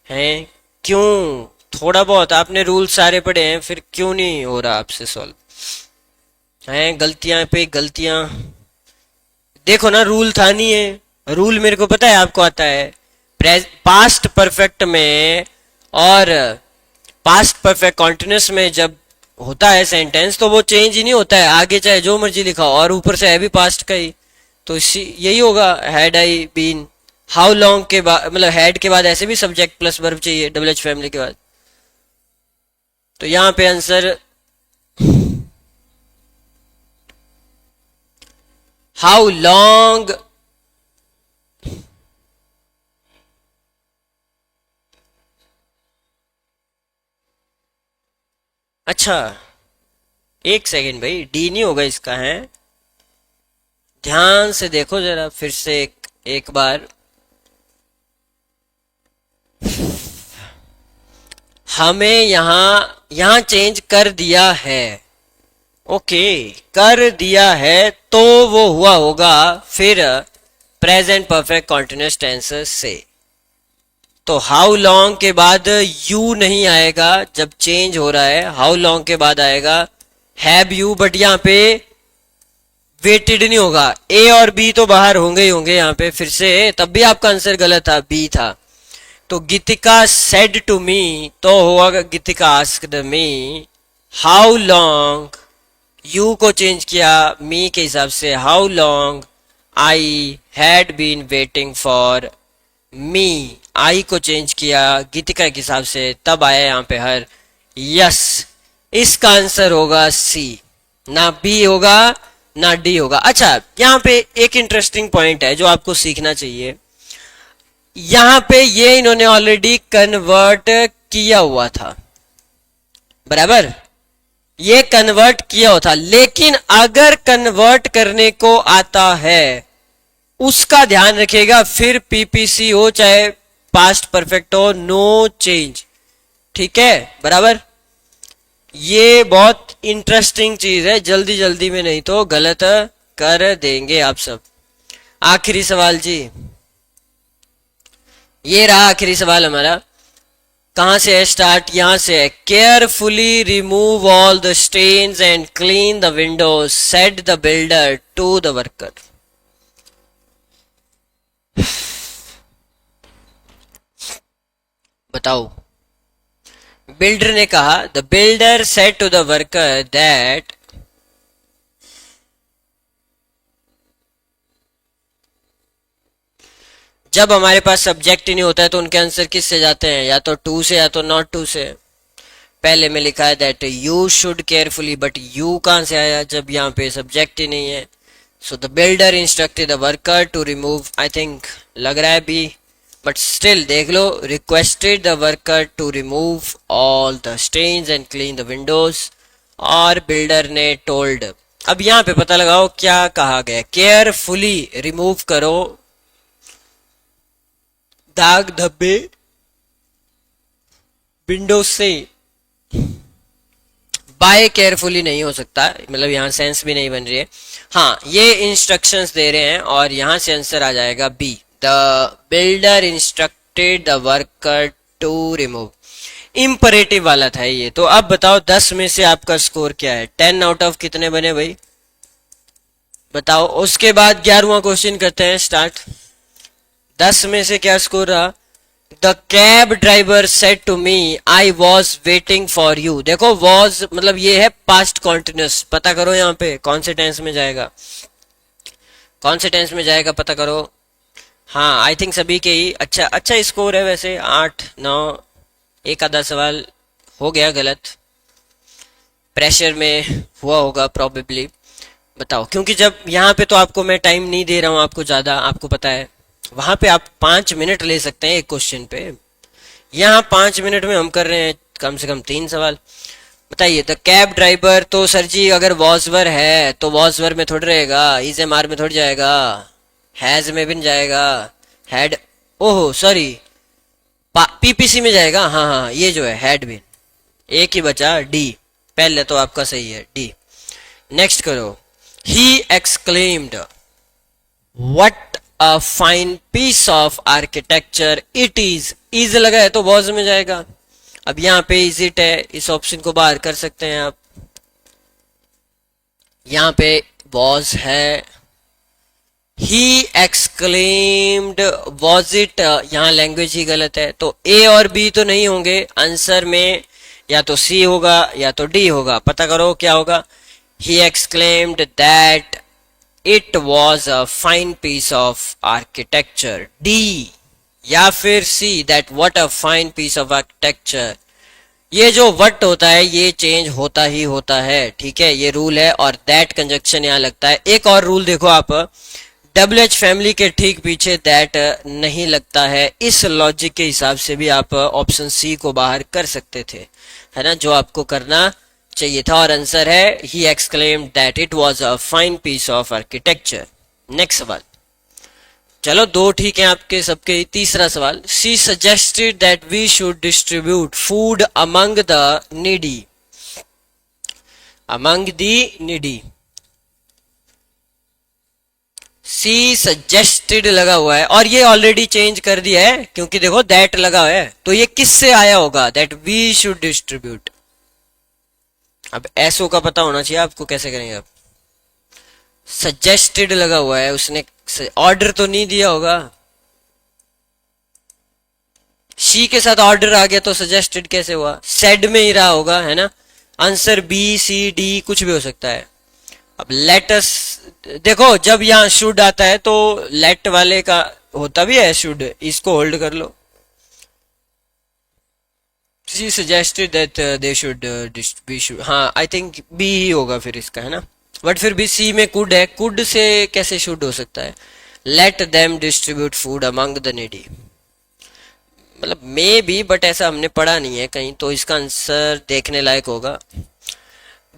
हैं क्यों? थोड़ा बहुत आपने रूल सारे पढ़े हैं, फिर क्यों नहीं हो रहा आपसे सॉल्व? हैं गलतियां पे गलतियां। देखो ना, रूल था नहीं है, रूल मेरे को पता है, आपको आता है। पास्ट परफेक्ट में और पास्ट परफेक्ट कॉन्टिन्यूस में जब होता है सेंटेंस, तो वो चेंज ही नहीं होता है, आगे चाहे जो मर्जी लिखा हो, और ऊपर से है भी पास्ट का ही। तो इसी यही होगा, had I been. How long के बाद, मतलब हैड के बाद ऐसे भी सब्जेक्ट प्लस वर्ब चाहिए डबल एच फैमिली के बाद। तो यहाँ पे आंसर हाउ लॉन्ग। अच्छा, एक सेकेंड भाई, डी नहीं होगा इसका है? ध्यान से देखो जरा फिर से एक बार। हमें यहाँ चेंज कर दिया है। ओके, कर दिया है तो वो हुआ होगा फिर प्रेजेंट परफेक्ट कॉन्टिन्यूअस टेंस से। तो हाउ लॉन्ग के बाद यू नहीं आएगा जब चेंज हो रहा है, हाउ लॉन्ग के बाद आएगा हैव यू। बट यहाँ पे वेटेड नहीं होगा, ए और बी तो बाहर होंगे ही होंगे यहाँ पे फिर से, तब भी आपका आंसर गलत था, बी था। तो गीतिका सेड टू मी तो होगा Geetika asked me how long. You को चेंज किया मी के हिसाब से, how long I had been waiting for me. I को चेंज किया गीतिका के हिसाब से, तब आया यहाँ पे हर। यस, इसका आंसर होगा सी, ना बी होगा ना डी होगा। अच्छा, यहाँ पे एक इंटरेस्टिंग पॉइंट है जो आपको सीखना चाहिए। यहाँ पे ये इन्होंने ऑलरेडी कन्वर्ट किया हुआ था, बराबर, ये कन्वर्ट किया हुआ था। लेकिन अगर कन्वर्ट करने को आता है, उसका ध्यान रखिएगा, फिर पीपीसी हो चाहे पास्ट परफेक्ट हो, नो चेंज। ठीक है, बराबर। ये बहुत इंटरेस्टिंग चीज है, जल्दी जल्दी में नहीं तो गलत कर देंगे आप सब। आखिरी सवाल जी, ये रहा आखिरी सवाल हमारा। कहां से है स्टार्ट? यहां से है। Carefully remove all the stains and clean the windows, said the builder to the worker. बताओ, बिल्डर ने कहा, the builder said to the worker that जब हमारे पास सब्जेक्ट ही नहीं होता है तो उनके आंसर किससे जाते हैं? या तो टू से या तो नॉट टू से। पहले में लिखा है that you should carefully, but you कहां से आया जब यहाँ पे सब्जेक्ट ही नहीं है? So the builder instructed the worker to remove, I think लग रहा है बी, बट स्टिल देख लो, requested the worker to remove all the stains and clean the windows, और बिल्डर ने टोल्ड। अब यहाँ पे पता लगाओ क्या कहा गया, केयरफुली रिमूव करो दाग धब्बे विंडोज से। बाय केयरफुली नहीं हो सकता, मतलब यहाँ सेंस भी नहीं बन रही है। हाँ, ये इंस्ट्रक्शंस दे रहे हैं और यहाँ से आंसर आ जाएगा B, the builder instructed the worker to remove. Imperative वाला था ये। तो अब बताओ 10 में से आपका स्कोर क्या है? 10 आउट ऑफ कितने बने भाई बताओ। उसके बाद 11वां क्वेश्चन करते हैं स्टार्ट। 10 में से क्या स्कोर रहा? The cab driver said to me I was waiting for you. देखो वॉज मतलब ये है पास्ट कॉन्टिन्यूस, पता करो यहाँ पे कौन से टेंस में जाएगा, कौन से टेंस में जाएगा पता करो। हाँ, आई थिंक सभी के ही अच्छा अच्छा स्कोर है वैसे, 8-9। एक आधा सवाल हो गया गलत, प्रेशर में हुआ होगा प्रॉबेबली। बताओ, क्योंकि जब यहाँ पे तो आपको मैं टाइम नहीं दे रहा हूँ आपको ज्यादा, आपको पता है वहां पे आप 5 मिनट ले सकते हैं एक क्वेश्चन पे, यहाँ 5 मिनट में हम कर रहे हैं कम से कम 3 सवाल। बताइए, द कैब ड्राइवर, तो सर जी अगर वॉजवर है तो वॉजवर में थोड़ी रहेगा, इज एम आर में थोड़ी जाएगा, हैज में भी नहीं जाएगा, हैड, ओहो सॉरी पीपीसी में जाएगा। हाँ हाँ, ये जो है हैड बिन, एक ही बचा डी, पहले तो आपका सही है डी। नेक्स्ट करो, he exclaimed, what a fine piece of architecture it is लगा है तो वॉज में जाएगा। अब यहाँ पे इज इट है, इस ऑप्शन को बाहर कर सकते हैं आप। यहाँ पे वॉज है, ही एक्सक्लेम्ड वॉज इट, यहाँ लैंग्वेज ही गलत है, तो ए और बी तो नहीं होंगे आंसर में, या तो सी होगा या तो डी होगा। पता करो क्या होगा। He exclaimed that it was a fine piece of architecture, D, या फिर C that what a fine piece of architecture. ये जो वट होता है ये चेंज होता ही होता है, ठीक है, ये रूल है। और दैट कंजक्शन यहाँ लगता है। एक और रूल देखो आप, डब्ल्यू एच फैमिली के ठीक पीछे दैट नहीं लगता है। इस लॉजिक के हिसाब से भी आप ऑप्शन सी को बाहर कर सकते थे, है ना, जो आपको करना चाहिए था। और आंसर है he exclaimed that it was a fine piece of architecture. Next सवाल, चलो दो ठीक है आपके सबके। तीसरा सवाल, she suggested that we should distribute food among the needy, among the needy. C suggested लगा हुआ है और ये ऑलरेडी चेंज कर दिया है क्योंकि देखो दैट लगा हुआ है, तो ये किससे आया होगा, दैट वी शुड डिस्ट्रीब्यूट। अब एसओ का पता होना चाहिए आपको, कैसे करेंगे आप। सजेस्टेड लगा हुआ है, उसने ऑर्डर तो नहीं दिया होगा। शी के साथ ऑर्डर आ गया तो सजेस्टेड कैसे हुआ, सेड में ही रहा होगा, है ना। आंसर बी सी डी कुछ भी हो सकता है। अब लेटस देखो, जब यहाँ शुड आता है तो लेट वाले का होता भी है शुड, इसको होल्ड कर लो। She suggested that they should be should, हाँ आई थिंक बी ही होगा फिर इसका, है ना। बट फिर भी सी में कुड है, कुड से कैसे शुड हो सकता है। Let them distribute food among the needy, मतलब मे बी, बट ऐसा हमने पढ़ा नहीं है कहीं, तो इसका आंसर देखने लायक होगा।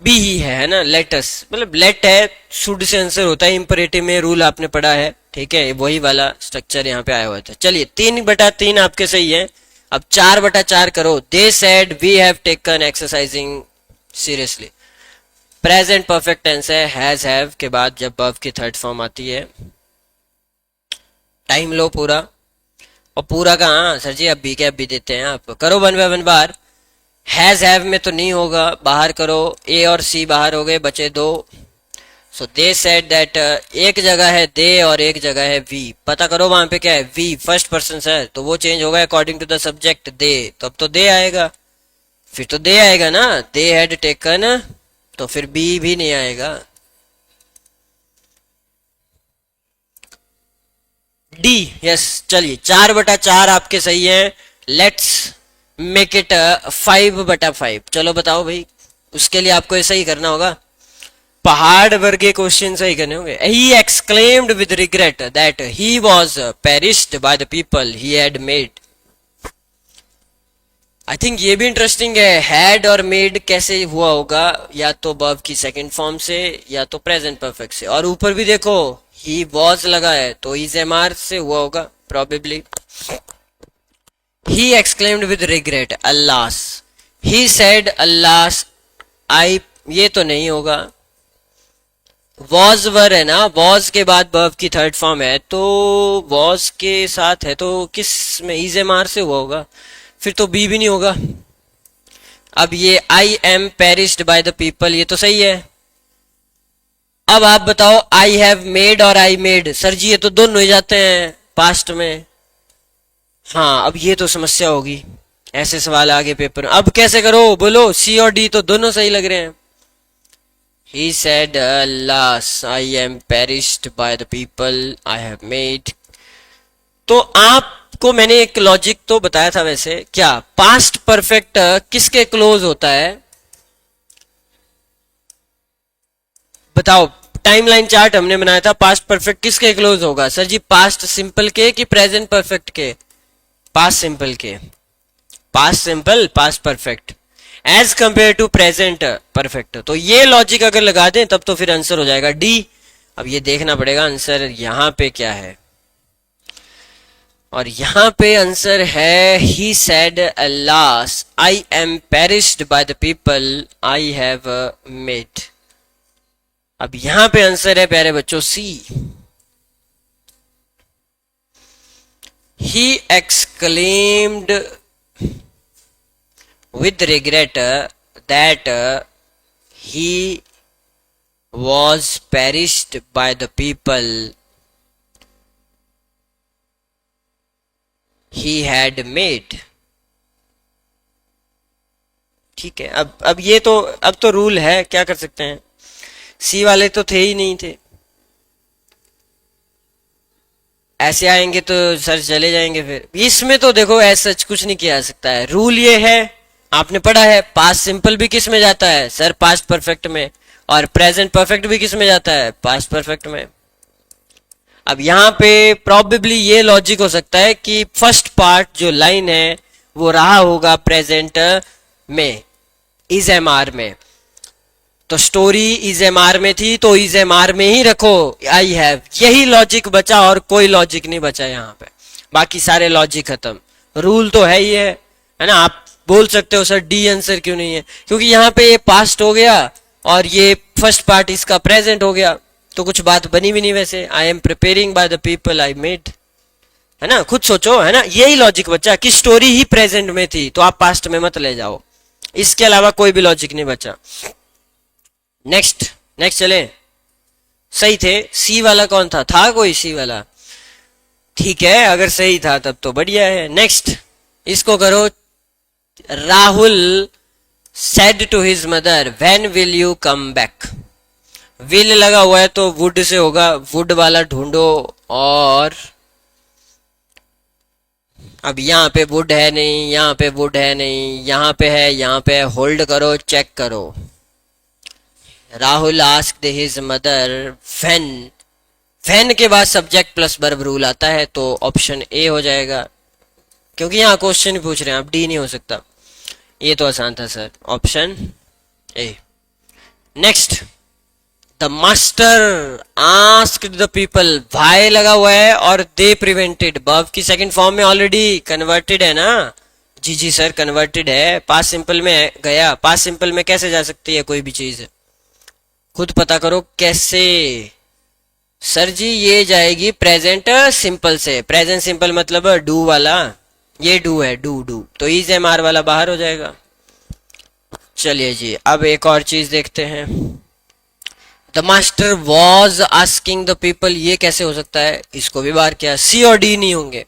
बी ही है ना, लेटस, मतलब लेट है, शुड से आंसर होता है। इंपरेटिव में रूल आपने पढ़ा है, ठीक है, वही वाला स्ट्रक्चर यहाँ पे आया हुआ था। चलिए 3/3 आपके सही है। अब 4/4 करो। They said we have taken exercising seriously. Present perfect tense है, हैज हैव के बाद जब वर्ब की थर्ड फॉर्म आती है। टाइम लो पूरा, और पूरा कहाँ सर जी, अब भी क्या भी देते हैं आप। करो 1 बाय 1 बार। हैज हैव में तो नहीं होगा, बाहर करो। ए और सी बाहर हो गए, बचे 2। सो दे सेड दैट, एक जगह है दे और एक जगह है वी। पता करो वहां पे क्या है, वी फर्स्ट पर्सन है तो वो चेंज होगा according to the subject they, तो अब तो दे आएगा, फिर तो दे आएगा ना। दे हैड टेकन, तो फिर बी भी नहीं आएगा। D yes. चलिए 4/4 आपके सही है। Let's make it 5/5। चलो बताओ भाई, उसके लिए आपको ऐसा ही करना होगा, पहाड़ वर्ग के क्वेश्चन सही करने होंगे। ही exclaimed with regret that he was perished by the people he had made. I think ये भी इंटरेस्टिंग है, हैड और मेड कैसे हुआ होगा, या तो वर्ब की सेकंड फॉर्म से या तो प्रेजेंट परफेक्ट से। और ऊपर भी देखो ही वॉज लगा है तो इज एमआर से हुआ होगा probably. He exclaimed with regret alas, he said alas I, ये तो नहीं होगा। वॉज वर है ना, वॉज के बाद वर्ब की थर्ड फॉर्म है, तो वॉज के साथ है तो किस में, इज एमआर से हुआ होगा, फिर तो बी भी नहीं होगा। अब ये आई am perished by the people, ये तो सही है। अब आप बताओ आई हैव मेड और आई मेड, सर जी ये तो दोनों हो जाते हैं पास्ट में। हाँ अब ये तो समस्या होगी, ऐसे सवाल आगे पेपर में। अब कैसे करो बोलो, सी और डी तो दोनों सही लग रहे हैं। He said, alas, I am perished by the people I have made. तो आपको मैंने एक लॉजिक तो बताया था वैसे, क्या पास्ट परफेक्ट किसके क्लोज होता है बताओ। टाइमलाइन चार्ट हमने बनाया था, पास्ट परफेक्ट किसके क्लोज होगा सर जी, पास्ट सिंपल के कि प्रेजेंट परफेक्ट के। पास्ट सिंपल के, past simple past perfect as compare to present perfect. तो ये लॉजिक अगर लगा दें तब तो फिर आंसर हो जाएगा डी। अब ये देखना पड़ेगा आंसर यहां पे क्या है, और यहां पे आंसर है he said alas I am perished by the people I have made. अब यहां पे आंसर है प्यारे बच्चों C. He exclaimed with regret that he was perished by the people he had made। ठीक है, अब ये तो अब तो रूल है, क्या कर सकते हैं। सी वाले तो थे ही नहीं थे, ऐसे आएंगे तो सर चले जाएंगे। फिर इसमें तो देखो ऐसा सच कुछ नहीं किया जा सकता है। रूल ये है, आपने पढ़ा है, पास्ट सिंपल भी किस में जाता है सर, पास्ट परफेक्ट में, और प्रेजेंट परफेक्ट भी किस में जाता है, पास्ट परफेक्ट में। अब यहाँ पे प्रॉबेबली ये लॉजिक हो सकता है कि फर्स्ट पार्ट जो लाइन है वो रहा होगा प्रेजेंट में, इज एम आर में। तो स्टोरी इज एम आर में थी तो इज एम आर में ही रखो, आई हैव, यही लॉजिक बचा और कोई लॉजिक नहीं बचा यहाँ पे, बाकी सारे लॉजिक खत्म। रूल तो है ही है ना। आप बोल सकते हो सर डी आंसर क्यों नहीं है, क्योंकि यहाँ पे ये पास्ट हो गया और ये फर्स्ट पार्ट इसका प्रेजेंट हो गया, तो कुछ बात बनी भी नहीं। वैसे I am preparing bye the people I made, है ना, खुद सोचो, है ना, यही लॉजिक बचा कि स्टोरी ही प्रेजेंट में थी तो आप पास्ट में मत ले जाओ, इसके अलावा कोई भी लॉजिक नहीं बचा। नेक्स्ट नेक्स्ट चले, सही थे। सी वाला कौन था कोई सी वाला, ठीक है, अगर सही था तब तो बढ़िया है। नेक्स्ट इसको करो, Rahul said to his mother when will you come back. Will लगा हुआ है तो वुड से होगा, वुड वाला ढूंढो। और अब यहाँ पे वुड है नहीं, यहाँ पे वुड है नहीं, यहाँ पे है, यहाँ पे होल्ड करो, चेक करो। Rahul asked his mother when, when के बाद सब्जेक्ट प्लस वर्ब रूल आता है तो ऑप्शन ए हो जाएगा, क्योंकि यहाँ क्वेश्चन ही पूछ रहे हैं, अब डी नहीं हो सकता। ये तो आसान था sir, option A. Next, the master asked the people, why लगा हुआ है और दे प्रिवेंटेड, वर्ब की सेकंड फॉर्म में ऑलरेडी कन्वर्टेड है ना। जी जी सर कन्वर्टेड है, पास्ट सिंपल में गया। पास्ट सिंपल में कैसे जा सकती है कोई भी चीज, खुद पता करो कैसे। सर जी ये जाएगी प्रेजेंट सिंपल से, प्रेजेंट सिंपल मतलब डू वाला, ये डू है, डू डू, तो इज एम आर वाला बाहर हो जाएगा। चलिए जी अब एक और चीज देखते हैं। The master was asking the people, ये कैसे हो सकता है, इसको भी बाहर किया। सी और डी नहीं होंगे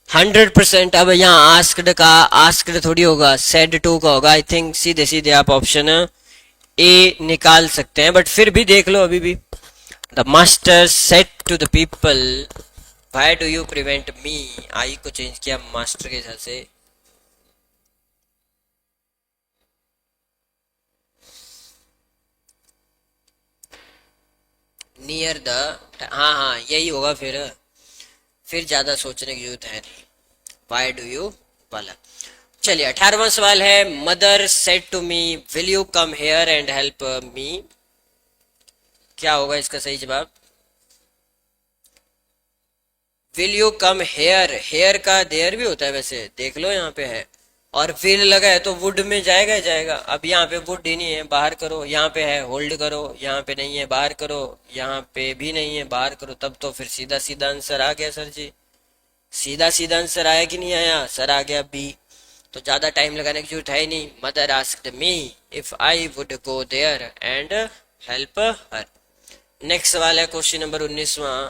100%। अब यहाँ आस्क्ड का आस्क्ड थोड़ी होगा, सेड टू का होगा। आई थिंक सीधे सीधे आप ऑप्शन ए निकाल सकते हैं, बट फिर भी देख लो अभी भी। The master said to the people why do you prevent me, I को चेंज किया मास्टर के हिसाब से। नियर द, हाँ हाँ यही होगा फिर ज्यादा सोचने की जरूरत है नहीं, व्हाई डू यू वाला। चलिए 18वां सवाल है, mother said to me will you come here and help me, क्या होगा इसका सही जवाब। Will you come here, here का देयर भी होता है वैसे, देख लो यहाँ पे है, और विल लगा है तो वुड में जाएगा ही जाएगा। अब यहाँ पे वुड ही नहीं है, बाहर करो, यहाँ पे है होल्ड करो, यहाँ पे नहीं है बाहर करो, यहाँ पे भी नहीं है बाहर करो, तब तो फिर सीधा सीधा आंसर आ गया सर जी। सीधा सीधा आंसर आया कि नहीं आया सर, आ गया बी, तो ज्यादा टाइम लगाने की जरूरत है ही नहीं। Mother asked me if I would go there and help her. Next सवाल है क्वेश्चन नंबर 19वां।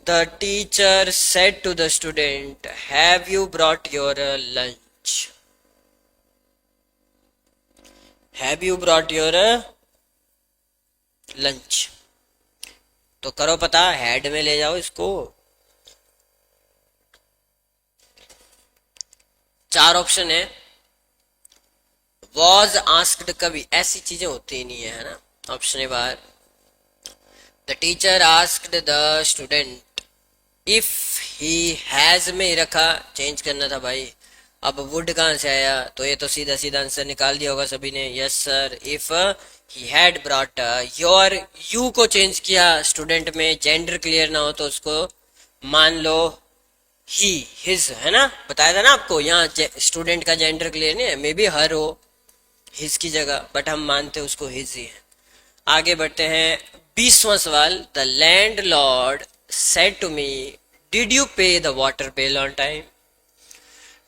The teacher said to the student have you brought your lunch, have you brought your lunch, तो करो पता, हेड में ले जाओ इसको। चार ऑप्शन है, वॉज आस्क्ड, कभी ऐसी चीजें होती ही नहीं है ना, ऑप्शन है बाहर। The teacher asked the student if he has में रखा, चेंज करना था भाई। अब वुड कहां से आया, तो ये तो सीधा सीधा आंसर निकाल दिया होगा सभी ने, yes sir. If he had brought your, you को चेंज किया स्टूडेंट में, जेंडर क्लियर ना हो तो उसको मान लो ही हिज, है ना, बताया था ना आपको, यहाँ स्टूडेंट का जेंडर क्लियर नहीं है, मे बी हर हो हिज की जगह, बट हम मानते उसको हिज ही है। आगे बढ़ते हैं 20वां सवाल। The landlord said to me, did you pay the water bill on time.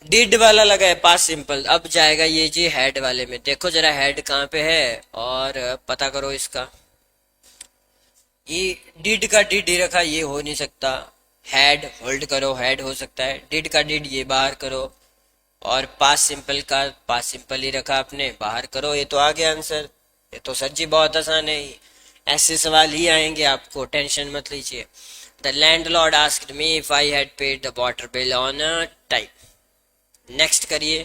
Did वाला लगा है पास सिंपल, अब जाएगा ये जी हेड वाले में। देखो जरा हेड कहाँ पे है और पता करो इसका। ये डिड का डिड ही रखा, ये हो नहीं सकता। हैड होल्ड करो, हैड हो सकता है। डिड का डिड ये बाहर करो, और पास सिंपल का पास सिंपल ही रखा आपने, बाहर करो। ये तो आ गया आंसर। ये तो सच्ची बहुत आसान है। ऐसे सवाल ही आएंगे आपको, टेंशन मत लीजिए। The landlord asked me if I had paid the water bill on time. Next करिए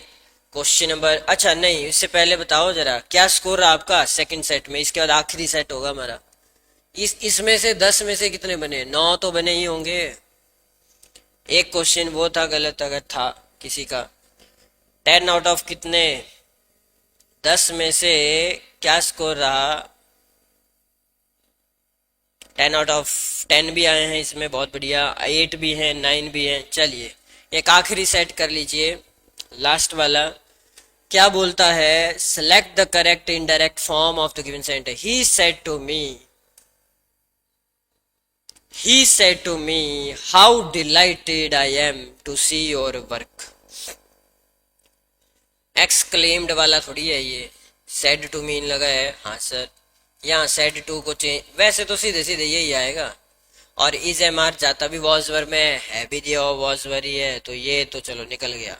क्वेश्चन नंबर। अच्छा नहीं, इससे पहले बताओ जरा क्या स्कोर रहा आपका सेकंड सेट में। इसके बाद आखिरी सेट होगा हमारा। इसमें से 10 में से कितने बने? 9 तो बने ही होंगे। एक क्वेश्चन वो था गलत, अगर था किसी का। 10 आउट ऑफ कितने? 10 में से क्या स्कोर रहा? 10 आउट ऑफ 10 भी आए हैं इसमें, बहुत बढ़िया। 8 भी हैं, 9 भी हैं। चलिए एक आखिरी सेट कर लीजिए, लास्ट वाला। क्या बोलता है? Select the correct indirect form of the given sentence. He said to me, he said to me, how delighted I am to see your work। Exclaimed वाला थोड़ी है ये, said to me लगा है। हाँ सर, यहाँ said to को change, वैसे तो सीधे सीधे यही आएगा। और इज एम आर जाता भी वॉजवर में है, भी दिया वॉजवर ही है, तो ये तो चलो निकल गया।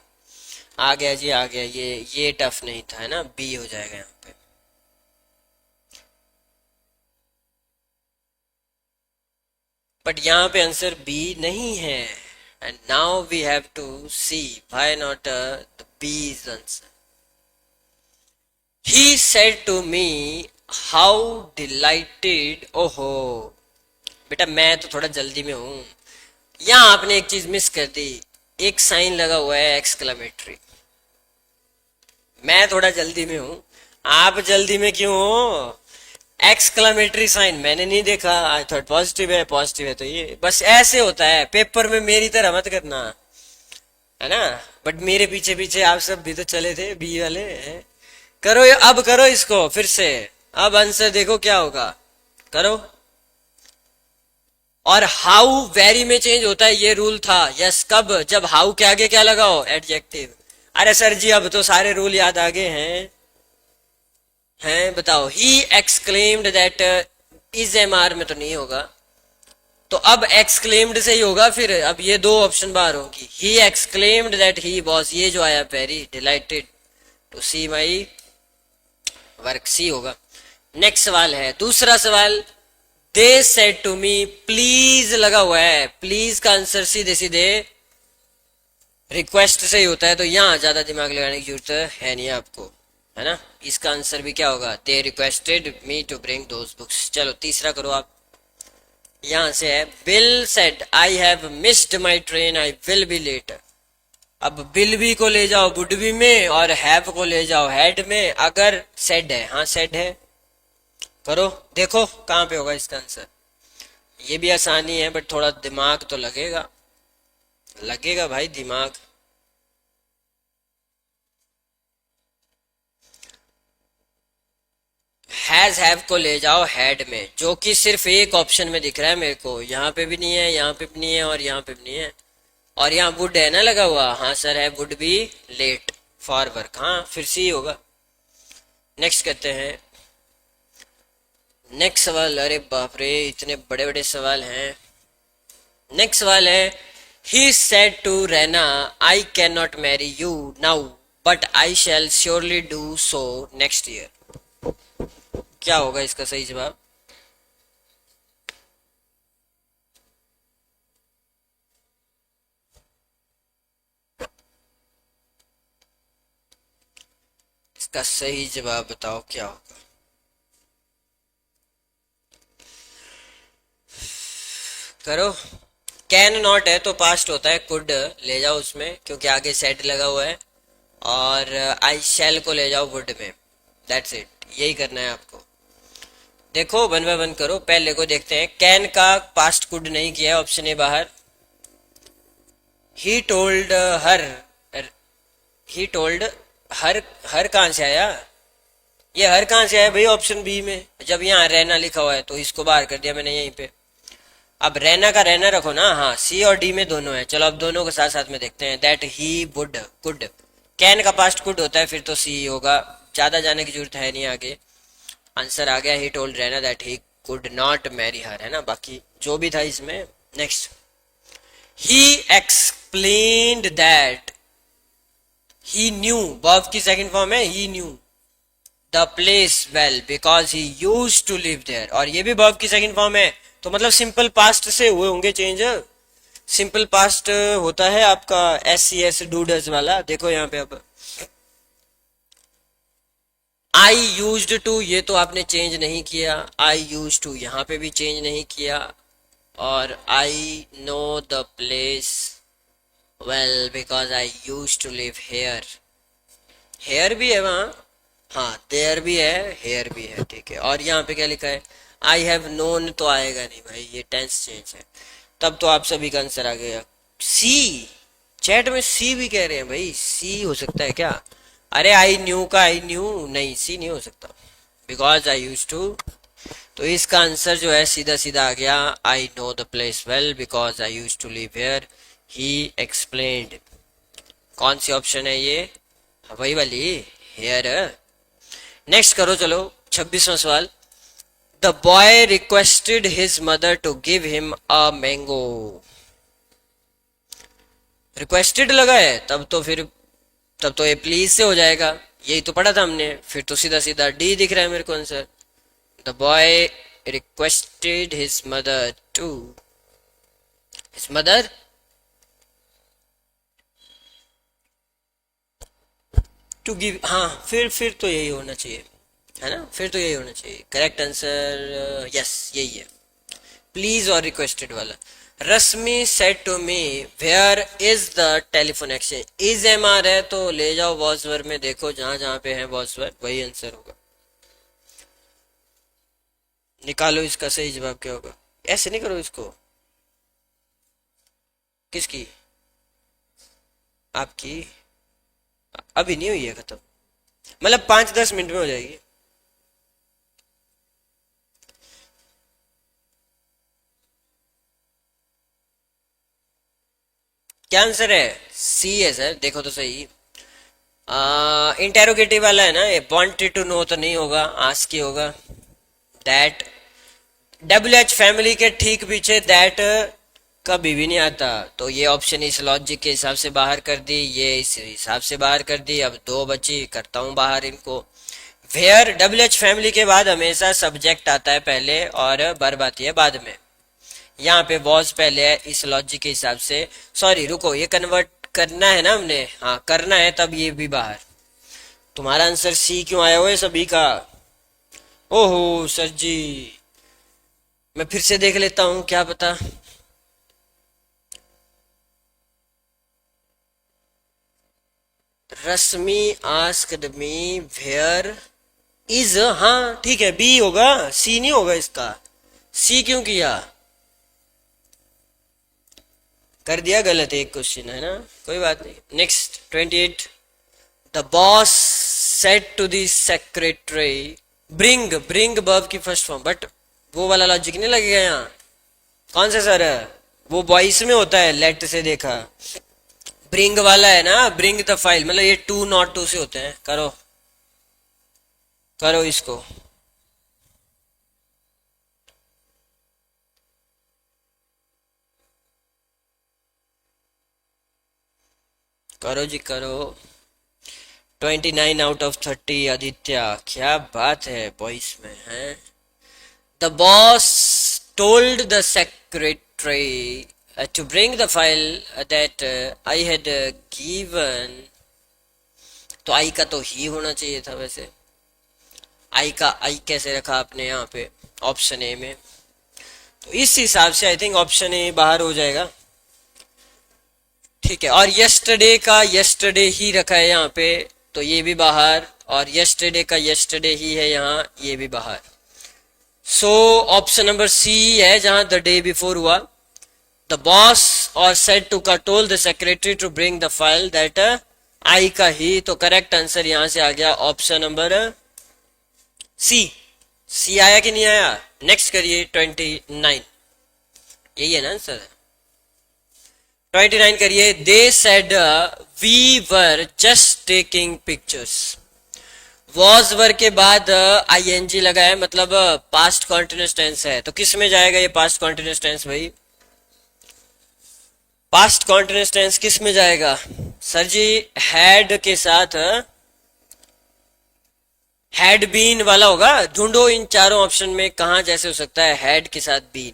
आ गया जी, आ गया। ये टफ नहीं था, है ना। बी हो जाएगा यहाँ पे। बट यहाँ पे आंसर बी नहीं है। And now we have to see why not the B is answer. He said to me how delighted. ओहो बेटा, मैं तो थोड़ा जल्दी में हूं। यहाँ आपने एक चीज मिस कर दी, एक साइन लगा हुआ है एक्सक्लेमेटरी। मैं थोड़ा जल्दी में हूं, आप जल्दी में क्यों हो? एक्सक्लेमेटरी साइन मैंने नहीं देखा। आई थॉट पॉजिटिव है, पॉजिटिव है। तो ये बस ऐसे होता है पेपर में, मेरी तरह मत करना, है ना। बट मेरे पीछे पीछे आप सब भी तो चले थे, बी वाले। करो अब, करो इसको फिर से। अब आंसर देखो क्या होगा, करो। और हाउ वेरी में चेंज होता है, ये रूल था। यस, कब? जब हाउ के आगे क्या लगाओ? एडजेक्टिव। अरे सर जी, अब तो सारे रूल याद आ गए हैं बताओ। He exclaimed that, is M R में तो नहीं होगा, तो अब एक्सक्लेम्ड से ही होगा फिर। अब ये दो ऑप्शन बाहर होंगी। He exclaimed that he was, ये जो आया very delighted to see my work, C होगा। नेक्स्ट सवाल है, दूसरा सवाल। They said to me, please लगा हुआ है। प्लीज का आंसर सीधे सीधे रिक्वेस्ट से ही होता है, तो यहाँ ज्यादा दिमाग लगाने की जरूरत है नहीं आपको, है ना। इसका आंसर भी क्या होगा? They requested me to bring those books. चलो तीसरा करो आप। यहां से है, Bill said I have missed my train, I will be late. अब बिल बी को ले जाओ वुड बी में, और हैव को ले जाओ हैड में, अगर सेड है। हाँ सेड है, करो देखो कहां पे होगा इसका आंसर। ये भी आसानी है, बट थोड़ा दिमाग तो लगेगा, लगेगा भाई दिमाग। हैज हैव को ले जाओ हैड में, जो कि सिर्फ एक ऑप्शन में दिख रहा है मेरे को। यहाँ पे भी नहीं है, यहाँ पे भी नहीं है, और यहाँ पे भी नहीं है। और यहाँ वुड है ना लगा हुआ। हाँ सर है, would be late for work. हाँ फिर सी होगा। नेक्स्ट करते हैं, नेक्स्ट सवाल। अरे बाप रे, इतने बड़े बड़े सवाल हैं। नेक्स्ट सवाल है, he said to Raina, I can not marry you now, but I shall surely do so next year. क्या होगा इसका सही जवाब? इसका सही जवाब बताओ क्या होगा। करो। कैन नॉट है तो पास्ट होता है, कुड ले जाओ उसमें क्योंकि आगे सेड लगा हुआ है, और आई शैल को ले जाओ वुड में। दैट्स इट, यही करना है आपको। देखो वन बाय वन करो। पहले को देखते हैं, कैन का पास्ट कुड नहीं किया है, ऑप्शन ए बाहर। He told her, he told her, हर कहां से आया? ये हर कहाँ से आया भाई ऑप्शन बी में, जब यहाँ रहना लिखा हुआ है तो इसको बाहर कर दिया मैंने यहीं पे। अब रहना का रहना रखो ना, हाँ सी और डी में दोनों है। चलो अब दोनों को साथ साथ में देखते हैं। That he would, could, can का पास्ट कुड होता है, फिर तो सी होगा, ज्यादा जाने की जरूरत है नहीं आगे। आंसर आ गया, ही टोल्ड रहना that he could not marry her, है ना, बाकी जो भी था इसमें। Next, he explained that, he knew, verb की सेकंड फॉर्म है he knew the place well because he used to live there, और ये भी वर्ब की सेकंड फॉर्म है, तो मतलब सिंपल पास्ट से हुए होंगे चेंज। सिंपल पास्ट होता है आपका एस सी एस डूडस वाला, देखो यहाँ पे। अब आई यूज्ड टू, ये तो आपने चेंज नहीं किया, आई यूज्ड टू यहाँ पे भी चेंज नहीं किया, और I know the place well because I used to live here, here भी है वहां, हाँ देयर भी है, हेयर भी है, ठीक है। और यहाँ पे क्या लिखा है, आई हैव नोन, तो आएगा नहीं भाई, ये टेंस चेंज है। तब तो आप सभी का आंसर आ गया सी। चैट में सी भी कह रहे हैं भाई, सी हो सकता है क्या? अरे आई न्यू का आई न्यू नहीं, सी नहीं हो सकता, बिकॉज आई यूज टू। तो इसका आंसर जो है सीधा सीधा आ गया, I know the place well because I use to live here, he explained. कौन सी ऑप्शन है ये? वही वाली, हेयर। नेक्स्ट करो, चलो 26वां सवाल। The boy requested his mother to give him a mango. Requested लगा है, तब तो ये प्लीज से हो जाएगा, यही तो पढ़ा था हमने। फिर तो सीधा सीधा डी दिख रहा है मेरे को answer. The boy requested his mother to give, हाँ फिर तो यही होना चाहिए, है ना, फिर तो यही होना चाहिए। करेक्ट आंसर यस यही है, प्लीज और रिक्वेस्टेड वाला। Rashmi said to me where is the telephone exchange, is M R है तो ले जाओ वॉज वर्ब में, देखो जहां जहां पे है वॉज वर्ब वही आंसर होगा। निकालो इसका सही जवाब क्या होगा। ऐसे नहीं करो इसको, किसकी? आपकी अभी नहीं हुई है खत्म, मतलब 5-10 मिनट में हो जाएगी। क्या आंसर है? सी है सर, देखो तो सही। इंटेरोगेटिव वाला है ना ये, वांटेड टू नो तो नहीं होगा, आस्क ही होगा। दैट, डब्ल्यू एच फैमिली के ठीक पीछे दैट कभी भी नहीं आता, तो ये ऑप्शन इस लॉजिक के हिसाब से बाहर कर दी, ये इस हिसाब से बाहर कर दी। अब दो बची, करता हूं बाहर इनको। वेयर, डब्ल्यू एच फैमिली के बाद हमेशा सब्जेक्ट आता है पहले और वर्ब आती है बाद में। यहाँ पे वॉज पहले है इस लॉजिक के हिसाब से। सॉरी रुको, ये कन्वर्ट करना है ना हमने, हाँ करना है, तब ये भी बाहर। तुम्हारा आंसर सी क्यों आया हुआ है सभी का? ओहो सर जी, मैं फिर से देख लेता हूँ, क्या पता। रश्मि आस्क्ड मी वेयर इज, हाँ ठीक है, बी होगा, सी नहीं होगा इसका। सी क्यों किया? कर दिया गलत एक क्वेश्चन, है ना, कोई बात नहीं। Next 28, the boss said to the secretary, bring verb की फर्स्ट फॉर्म, बट वो वाला लॉजिक नहीं लगेगा यहाँ। कौन सा सर है वो? वॉइस में होता है, लेट से देखा। ब्रिंग वाला है ना, ब्रिंग द फाइल, मतलब ये टू नॉट टू से होते हैं। करो करो इसको, करो जी करो। 29/30 आदित्य, क्या बात है, वॉइस में है। The boss told the secretary to bring the file that I had given, तो आई का तो ही होना चाहिए था वैसे। आई का आई कैसे रखा आपने यहाँ पे ऑप्शन ए में? तो इस हिसाब से आई थिंक ऑप्शन ए बाहर हो जाएगा, ठीक है। और यस्टरडे का यस्टरडे ही रखा है यहाँ पे, तो ये भी बाहर, और यस्टरडे का यस्टरडे ही है यहाँ, ये भी बाहर। सो ऑप्शन नंबर सी है जहां द डे बिफोर हुआ। द बॉस और सेड टू का told the secretary to bring the file that I का ही, तो करेक्ट आंसर यहां से आ गया ऑप्शन नंबर सी, सी आया कि नहीं आया? नेक्स्ट करिए 29, यही है ना आंसर? 29 करिए। They said we were just taking pictures. Was were के बाद आईएनजी लगा है, मतलब पास्ट कॉन्टिन्यूस टेंस है, तो किस में जाएगा ये पास्ट कॉन्टिन्यूस टेंस भाई? पास्ट कॉन्टिन्यूस टेंस किस में जाएगा सर जी? हैड के साथ हैड बीन वाला होगा। ढूंढो इन चारों ऑप्शन में कहां जैसे हो सकता है हैड के साथ बीन।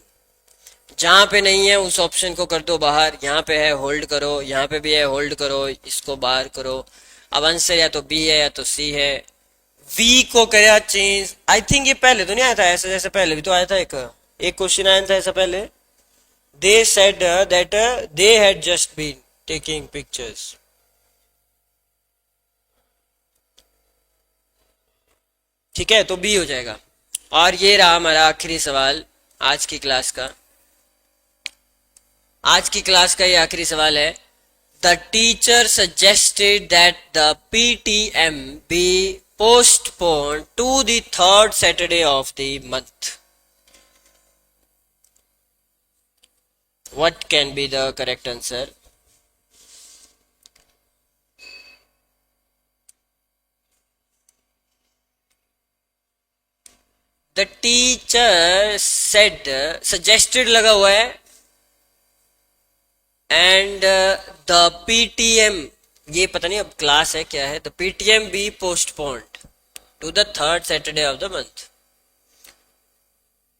जहां पे नहीं है उस ऑप्शन को कर दो बाहर। यहाँ पे है होल्ड करो, यहाँ पे भी है होल्ड करो, इसको बाहर करो। अब आंसर या तो बी है या तो सी है। वी को करा चेंज। आई थिंक ये पहले तो नहीं आया था ऐसा, जैसे पहले भी तो आया था एक क्वेश्चन आया था ऐसा पहले। They said that they had just been taking pictures. ठीक है, तो बी हो जाएगा। और ये रहा हमारा आखिरी सवाल आज की क्लास का। आज की क्लास का ये आखिरी सवाल है। The teacher suggested that the PTM be postpone to the third Saturday of the month. What can be the correct answer? The teacher said, suggested लगा हुआ है, एंड द पीटीएम, ये पता नहीं अब क्लास है क्या है। The PTM be postponed to the third Saturday of the month.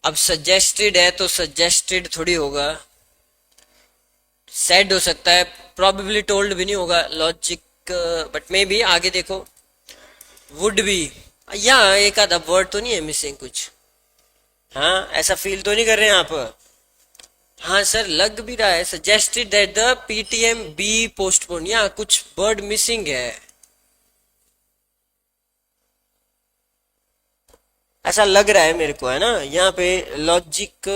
अब सजेस्टेड है तो सजेस्टेड थोड़ी होगा, सेड हो सकता है, प्रॉबेबली टोल्ड भी नहीं होगा, लॉजिक, बट मे बी आगे देखो। वुड बी, यहाँ एक आधा वर्ड तो नहीं है मिसिंग कुछ? हाँ, ऐसा फील तो नहीं कर रहे हैं आप? हाँ सर, लग भी रहा है। Suggested that the PTM be postpone, यहाँ कुछ वर्ड मिसिंग है, ऐसा लग रहा है मेरे को, है ना? यहाँ पे लॉजिक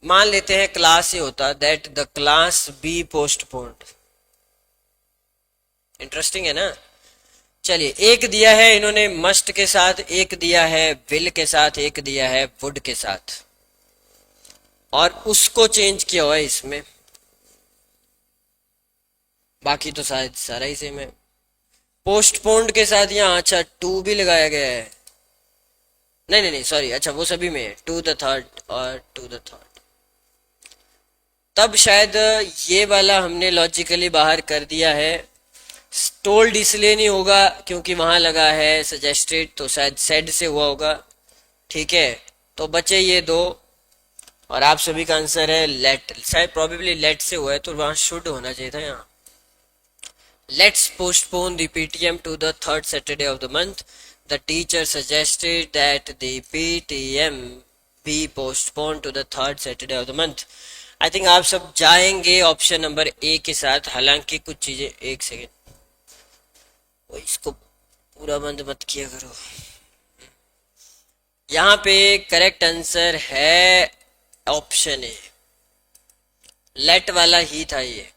मान लेते हैं क्लास ये होता, that the class be postponed. Interesting है ना? चलिए, एक दिया है इन्होंने मस्ट के साथ, एक दिया है विल के साथ, एक दिया है वुड के साथ, और उसको चेंज किया हुआ है इसमें। बाकी तो शायद सारा ही सेम है। पोस्टपोन्ड के साथ यहाँ अच्छा टू भी लगाया गया है। नहीं नहीं नहीं, सॉरी, अच्छा वो सभी में है, टू द थर्ड और टू द थर्ड। तब शायद ये वाला हमने लॉजिकली बाहर कर दिया है। टोल्ड इसलिए नहीं होगा क्योंकि वहां लगा है सजेस्टेड, तो शायद सेड से हुआ होगा। ठीक है, तो बचे ये दो, और आप सभी का आंसर है लेट। शायद प्रोबेबली लेट से हुआ है, तो वहां शुड होना चाहिए था। यहाँ let's postpone the PTM to the third Saturday of the month. The teacher suggested that the PTM be postpone to the third Saturday of the month. I think आप सब जाएंगे ऑप्शन नंबर ए के साथ। हालांकि कुछ चीजें, एक सेकेंड, इसको पूरा बंद मत किया करो। यहाँ पे करेक्ट आंसर है ऑप्शन ए, लेट वाला ही था ये।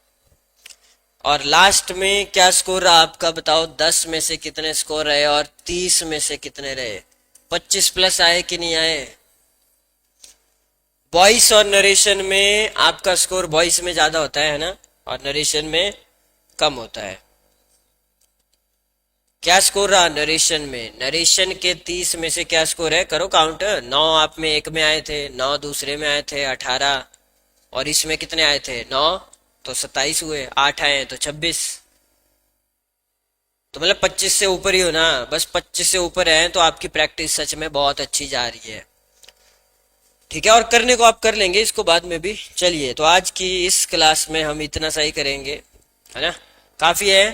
और लास्ट में क्या स्कोर रहा आपका बताओ? 10 में से कितने स्कोर रहे और 30 में से कितने रहे? 25 प्लस आए कि नहीं आए? वॉइस और नरेशन में आपका स्कोर वॉइस में ज्यादा होता है ना, और नरेशन में कम होता है। क्या स्कोर रहा नरेशन में? नरेशन के 30 में से क्या स्कोर है? करो काउंट। 9 आप में एक में आए थे, 9 दूसरे में आए थे, 18, और इसमें कितने आए थे? 9, तो 27 हुए, 8 आए तो 26। तो मतलब 25 से ऊपर ही हो ना। बस 25 से ऊपर है तो आपकी प्रैक्टिस सच में बहुत अच्छी जा रही है। ठीक है, और करने को आप कर लेंगे इसको बाद में भी। चलिए, तो आज की इस क्लास में हम इतना सा ही करेंगे, है ना? काफी है?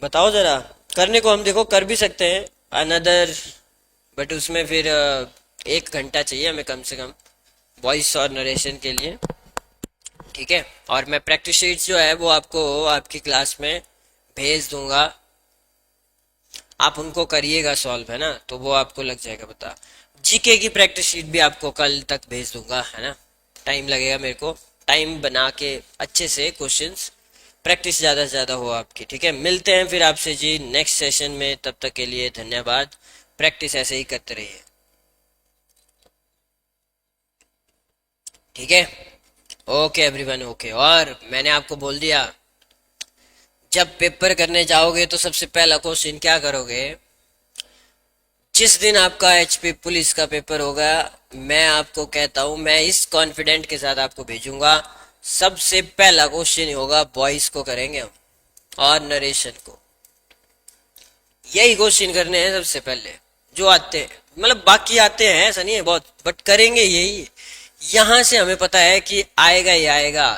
बताओ जरा। करने को हम देखो कर भी सकते हैं अनदर, बट उसमें फिर 1 घंटा चाहिए हमें कम से कम वॉइस और नरेशन के लिए। ठीक है, और मैं प्रैक्टिस शीट्स जो है वो आपको आपकी क्लास में भेज दूंगा, आप उनको करिएगा सॉल्व, है ना? तो वो आपको लग जाएगा पता। जीके की प्रैक्टिस शीट भी आपको कल तक भेज दूंगा, है ना? टाइम लगेगा मेरे को, टाइम बना के अच्छे से क्वेश्चंस प्रैक्टिस ज़्यादा से ज़्यादा हो आपकी। ठीक है, मिलते हैं फिर आपसे जी नेक्स्ट सेशन में, तब तक के लिए धन्यवाद। प्रैक्टिस ऐसे ही करते रहिए। ठीक है, ओके एवरीवन, ओके। और मैंने आपको बोल दिया, जब पेपर करने जाओगे तो सबसे पहला क्वेश्चन क्या करोगे, जिस दिन आपका एचपी पुलिस का पेपर होगा, मैं आपको कहता हूं, मैं इस कॉन्फिडेंट के साथ आपको भेजूंगा, सबसे पहला क्वेश्चन होगा वॉइस को करेंगे हम, और नरेशन को। यही क्वेश्चन करने हैं सबसे पहले, जो आते हैं, मतलब बाकी आते हैं ऐसा नहीं है बहुत, बट करेंगे यही। यहां से हमें पता है कि आएगा ही आएगा,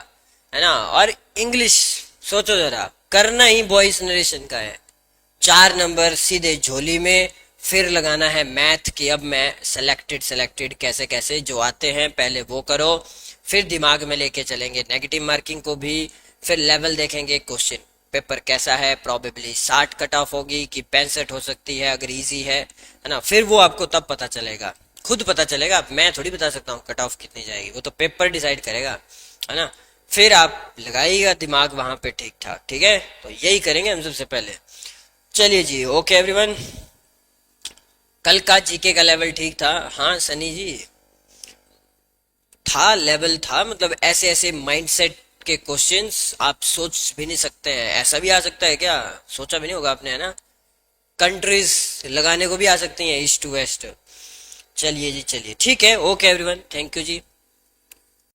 है ना। और इंग्लिश सोचो जरा, करना ही वॉइस नरेशन का है। 4 नंबर सीधे झोली में, फिर लगाना है मैथ की, अब मैं सेलेक्टेड सेलेक्टेड कैसे कैसे जो आते हैं पहले वो करो, फिर दिमाग में लेके चलेंगे नेगेटिव मार्किंग को भी, फिर लेवल देखेंगे क्वेश्चन पेपर कैसा है, प्रॉबेबली 60 कट ऑफ होगी कि 65 हो सकती है अगर इजी है ना। फिर वो आपको तब पता चलेगा, खुद पता चलेगा, मैं थोड़ी बता सकता हूँ कट ऑफ कितनी जाएगी, वो तो पेपर डिसाइड करेगा, है ना। फिर आप लगाइएगा दिमाग वहां पे ठीक ठाक। ठीक है, तो यही करेंगे हम सबसे पहले। चलिए जी, ओके एवरीवन। कल का जीके का लेवल ठीक था? हाँ सनी जी, था, लेवल था, मतलब ऐसे ऐसे माइंडसेट के क्वेश्चंस आप सोच भी नहीं सकते हैं, ऐसा भी आ सकता है क्या, सोचा भी नहीं होगा आपने, है ना। कंट्रीज लगाने को भी आ सकती हैं, ईस्ट टू वेस्ट। चलिए जी, चलिए, ठीक है, okay everyone, thank you ji.